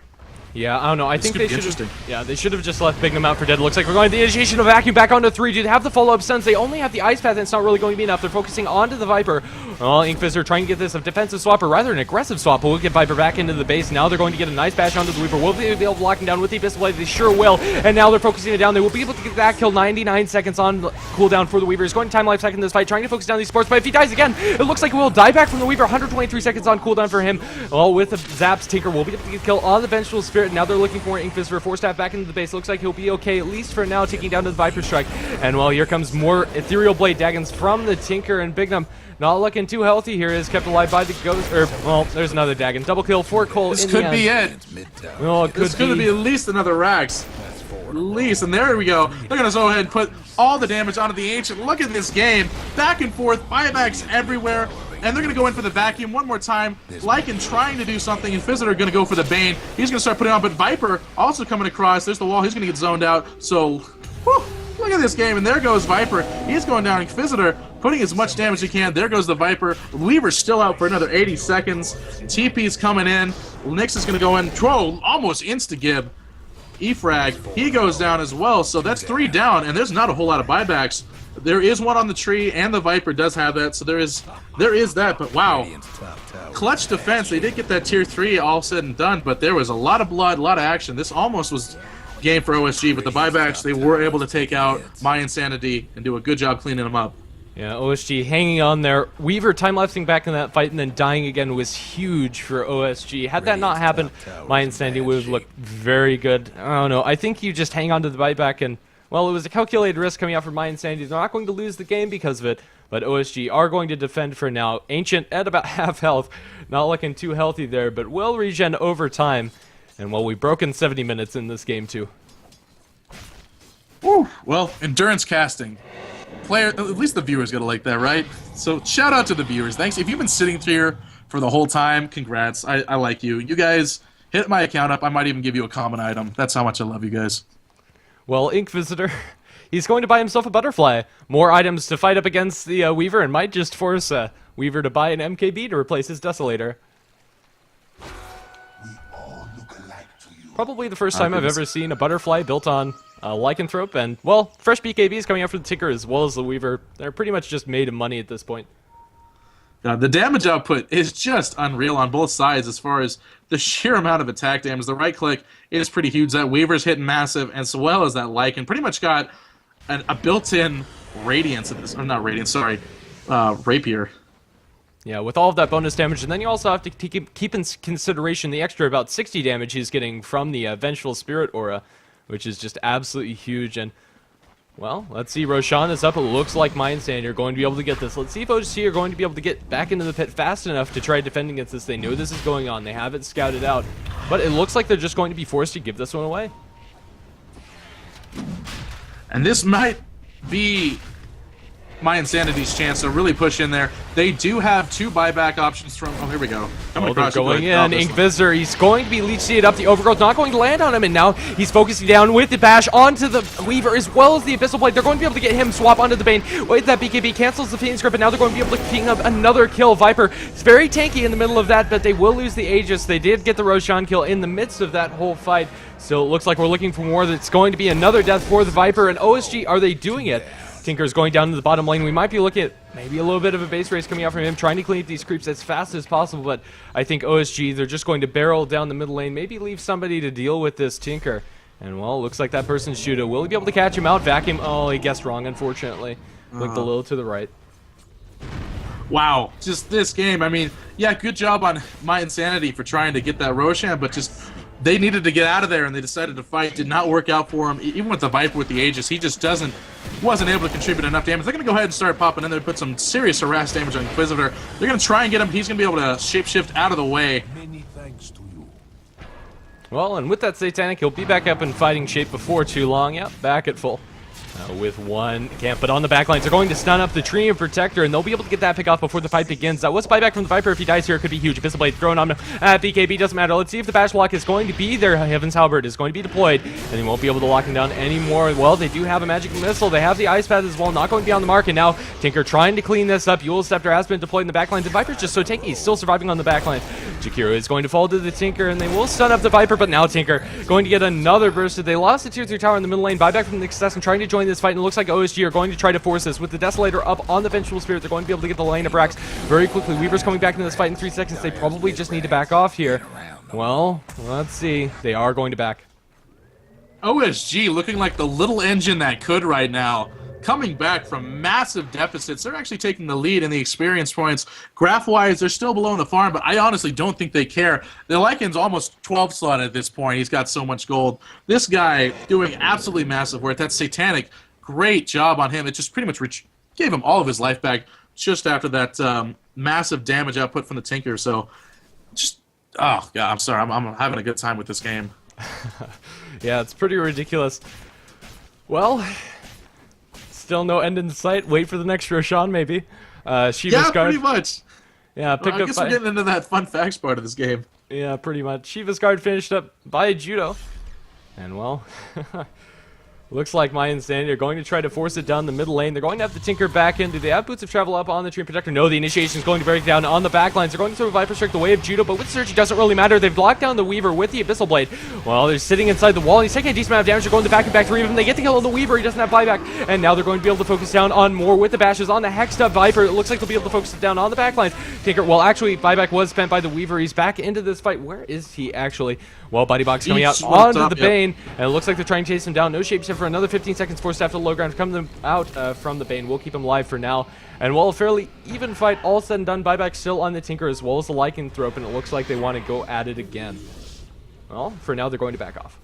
Yeah, I don't know. I think they should have. Yeah, they should have just left Bignum out for dead. It looks like we're going to the initiation of vacuum back onto 3. Do they have the follow-up stun? They only have the Ice Path, and it's not really going to be enough. They're focusing onto the Viper. Well, Inkfister trying to get this a defensive swap, or rather an aggressive swap, but we'll get Viper back into the base. Now they're going to get a nice bash onto the Weaver. Will they be able to lock him down with the Abyssal Blade? They sure will. And now they're focusing it down. They will be able to get that kill. 99 seconds on cooldown for the Weaver. He's going to time life second this fight, trying to focus down these sports. But if he dies again, it looks like he will die back from the Weaver. 123 seconds on cooldown for him. Well, with the Zaps, Tinker will be able to get a kill on the Vengeful Spirit. Now they're looking for Inkfister, force staff back into the base. Looks like he'll be okay, at least for now, taking down to the Viper Strike. And well, here comes more Ethereal Blade Dagons from the Tinker, and Bignum not looking too healthy here, is kept alive by the Ghost. Well, there's another Dagon. Double kill for Cole. This could be it. Well, it could this could be at least another Rax. At least, and there we go. They're going to go ahead and put all the damage onto the Ancient. Look at this game. Back and forth, buybacks everywhere. And they're going to go in for the vacuum one more time. Lycan trying to do something, and Visitor going to go for the Bane. He's going to start putting on, but Viper also coming across. There's the wall. He's going to get zoned out. So, whew, look at this game, and there goes Viper. He's going down. Visitor putting as much damage as he can. There goes the Viper. Weaver's still out for another 80 seconds. TP's coming in. Nyx is going to go in. Whoa, almost insta-gib. E-frag, he goes down as well. So that's 3 down, and there's not a whole lot of buybacks. There is one on the tree, and the Viper does have that, so there is that, but wow. Clutch defense, they did get that tier 3 all said and done, but there was a lot of blood, a lot of action. This almost was game for OSG, but the buybacks, they were able to take out mYinsanity and do a good job cleaning them up. Yeah, OSG hanging on there. Weaver time-lapsing back in that fight and then dying again was huge for OSG. Had that not happened, mYinsanity would have looked very good. I don't know. I think you just hang on to the buyback and, well, it was a calculated risk coming out from mYinsanity. They're not going to lose the game because of it, but OSG are going to defend for now. Ancient at about half health. Not looking too healthy there, but will regen over time. And, well, we've broken 70 minutes in this game, too. Woo. Well, endurance casting. At least the viewers gotta like that, right? So shout out to the viewers. Thanks. If you've been sitting here for the whole time, congrats. I like you. You guys hit my account up. I might even give you a common item. That's how much I love you guys. Well, Ink Visitor, he's going to buy himself a Butterfly. More items to fight up against the Weaver, and might just force Weaver to buy an MKB to replace his Desolator. Probably the first time I've ever seen a Butterfly built on Lycanthrope, and, well, fresh BKBs coming out for the Tinker as well as the Weaver. They're pretty much just made of money at this point. The damage output is just unreal on both sides as far as the sheer amount of attack damage. The right click is pretty huge. That Weaver's hitting massive, as well as that Lycan. Pretty much got a built-in Radiance in this. Or not Radiance, sorry. Rapier. Yeah, with all of that bonus damage, and then you also have to keep in consideration the extra about 60 damage he's getting from the Vengeful Spirit Aura, which is just absolutely huge. And, well, let's see. Roshan is up. It looks like mYinsanity are going to be able to get this. Let's see if OSG are going to be able to get back into the pit fast enough to try defending against this. They know this is going on. They have it scouted out. But it looks like they're just going to be forced to give this one away. And this might be mYinsanity's chance to really push in there. They do have 2 buyback options from... Oh, here we go. They're going in. Ink Visitor, he's going to be leech seeded up. The Overgrowth not going to land on him, and now he's focusing down with the bash onto the Weaver as well as the Abyssal Blade. They're going to be able to get him swap onto the Bane. With that BKB, cancels the Phoenix Grip, and now they're going to be able to ping up another kill. Viper is very tanky in the middle of that, but they will lose the Aegis. They did get the Roshan kill in the midst of that whole fight, so it looks like we're looking for more. That's going to be another death for the Viper, and OSG, are they doing it? Tinker's going down to the bottom lane. We might be looking at maybe a little bit of a base race coming out from him, trying to clean up these creeps as fast as possible, but I think OSG, they're just going to barrel down the middle lane, maybe leave somebody to deal with this Tinker. And, well, looks like that person's Shuda. Will he be able to catch him out? Vacuum? Oh, he guessed wrong, unfortunately. Looked a little to the right. Wow, just this game. I mean, yeah, good job on mYinsanity for trying to get that Roshan, but just they needed to get out of there, and they decided to fight. Did not work out for him. Even with the Viper with the Aegis, he just wasn't able to contribute enough damage. They're going to go ahead and start popping in there, put some serious harass damage on Inquisitor. They're going to try and get him. He's going to be able to shapeshift out of the way. Many thanks to you. Well, and with that Satanic, he'll be back up in fighting shape before too long. Yep, back at full. With one camp, but on the backlines, they're going to stun up the Tree and Protector, and they'll be able to get that pick off before the fight begins. That was buyback from the Viper. If he dies here, it could be huge. Abyssal Blade thrown on him at BKB, doesn't matter. Let's see if the Bash Block is going to be there. Heaven's Halberd is going to be deployed, and he won't be able to lock him down anymore. Well, they do have a Magic Missile. They have the Ice Path as well, not going to be on the mark, and now Tinker trying to clean this up. Eul Scepter has been deployed in the backlines, and Viper's just so tanky. He's still surviving on the backlines. Jakiro is going to fall to the Tinker, and they will stun up the Viper, but now Tinker going to get another burst. They lost the tier 3 tower in the middle lane. Buyback from the Assassin trying to join this fight, and it looks like OsG are going to try to force this. With the Desolator up on the Vengeful Spirit, they're going to be able to get the lane of Brax very quickly. Weaver's coming back into this fight in 3 seconds. They probably just need to back off here. Well, let's see. They are going to back. OSG looking like the little engine that could right now. Coming back from massive deficits. They're actually taking the lead in the experience points. Graph-wise, they're still below in the farm, but I honestly don't think they care. The Lycan's almost 12 slot at this point. He's got so much gold. This guy doing absolutely massive work. That Satanic, great job on him. It just pretty much gave him all of his life back just after that massive damage output from the Tinker. So, just, oh, God, I'm sorry. I'm having a good time with this game. Yeah, it's pretty ridiculous. Well, still no end in sight. Wait for the next Roshan, maybe. Shiva's Yeah, Guard. pretty much. Yeah, picked I up guess by... we're getting into that fun facts part of this game. Yeah, pretty much. Shiva's Guard finished up by Judo. And, well... Looks like My Insanity are going to try to force it down the middle lane. They're going to have the Tinker back in. Do they have Boots of Travel up on the Tree Protector? No, the initiation is going to break down on the backlines. They're going to throw a Viper Strike the way of Judo, but with Surge, it doesn't really matter. They've blocked down the Weaver with the Abyssal Blade. Well, they're sitting inside the wall, and he's taking a decent amount of damage. They're going to back and back 3 of them. They get the kill on the Weaver. He doesn't have buyback, and now they're going to be able to focus down on more with the bashes on the Hexed Up Viper. It looks like they'll be able to focus it down on the backlines. Tinker, well, actually, buyback was spent by the Weaver. He's back into this fight. Where is he actually? Well, Buddy Box coming out onto the Bane, and it looks like they're trying to chase him down. No shapeshift for another 15 seconds. Forced after the low ground. Come them out from the Bane. We'll keep him live for now. And while a fairly even fight, all said and done, buyback still on the Tinker as well as the Lycanthrope, and it looks like they want to go at it again. Well, for now, they're going to back off.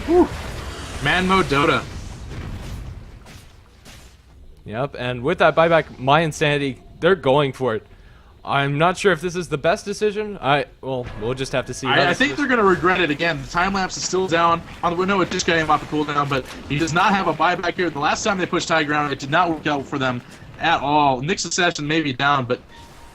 Whew. Man mode Dota. Yep, and with that buyback, My Insanity, they're going for it. I'm not sure if this is the best decision. Well, we'll just have to see. I think they're going to regret it again. The time lapse is still down on the window. It just got him off a cooldown, but he does not have a buyback here. The last time they pushed high ground, it did not work out for them at all. Nick's Succession may be down, but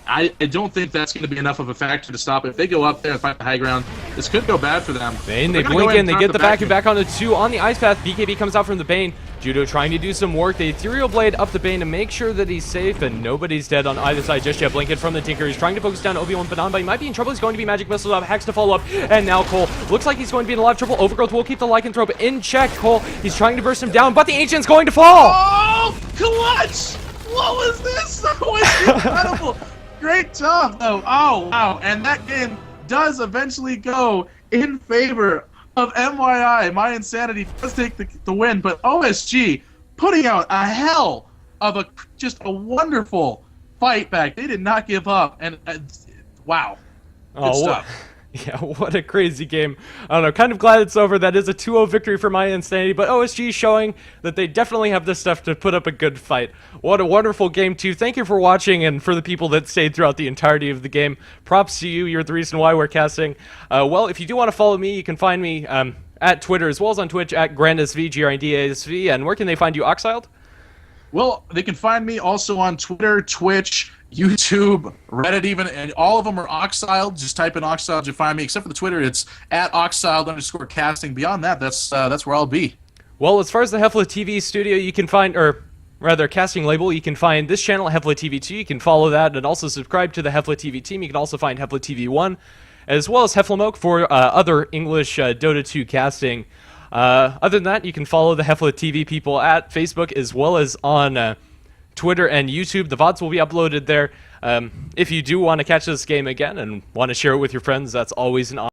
I don't think that's going to be enough of a factor to stop it. If they go up there and fight the high ground, this could go bad for them. Bane, they blink in, they get the back on the 2 on the Ice Path. BKB comes out from the Bane. Judo trying to do some work. The Ethereal Blade up the Bane to make sure that he's safe, and nobody's dead on either side just yet. Blinken from the Tinker. He's trying to focus down Obi-Wan Banan, but he might be in trouble. He's going to be Magic Missile up, Hex to follow up, and now Cole looks like he's going to be in a lot of trouble. Overgrowth will keep the Lycanthrope in check. Cole, he's trying to burst him down, but the Ancient's going to fall! Oh, clutch! What was this? That was incredible. Great job, though. Oh, wow. And that game does eventually go in favor of mYi. My Insanity does take the win, but OSG putting out a hell of just a wonderful fight back. They did not give up, and wow. Good stuff. Yeah, what a crazy game. I don't know, kind of glad it's over. That is a 2-0 victory for My Insanity, but OSG showing that they definitely have the stuff to put up a good fight. What a wonderful game, too. Thank you for watching, and for the people that stayed throughout the entirety of the game, props to you. You're the reason why we're casting. Well, if you do want to follow me, you can find me at Twitter as well as on Twitch at GrandSV, GrandSV. And where can they find you, Oxiled? Well, they can find me also on Twitter, Twitch, YouTube, Reddit even, and all of them are Oxiled. Just type in Oxiled to find me. Except for the Twitter, it's at Oxiled_casting. Beyond that, that's where I'll be. Well, as far as the Heflatv studio, you can find, or rather, casting label, you can find this channel, Heflatv2. You can follow that and also subscribe to the Heflatv team. You can also find Heflatv1, as well as Heflamoke for other English Dota 2 casting. Other than that, you can follow the Heflatv people at Facebook as well as on Twitter and YouTube. The VODs will be uploaded there. If you do want to catch this game again and want to share it with your friends, that's always an option.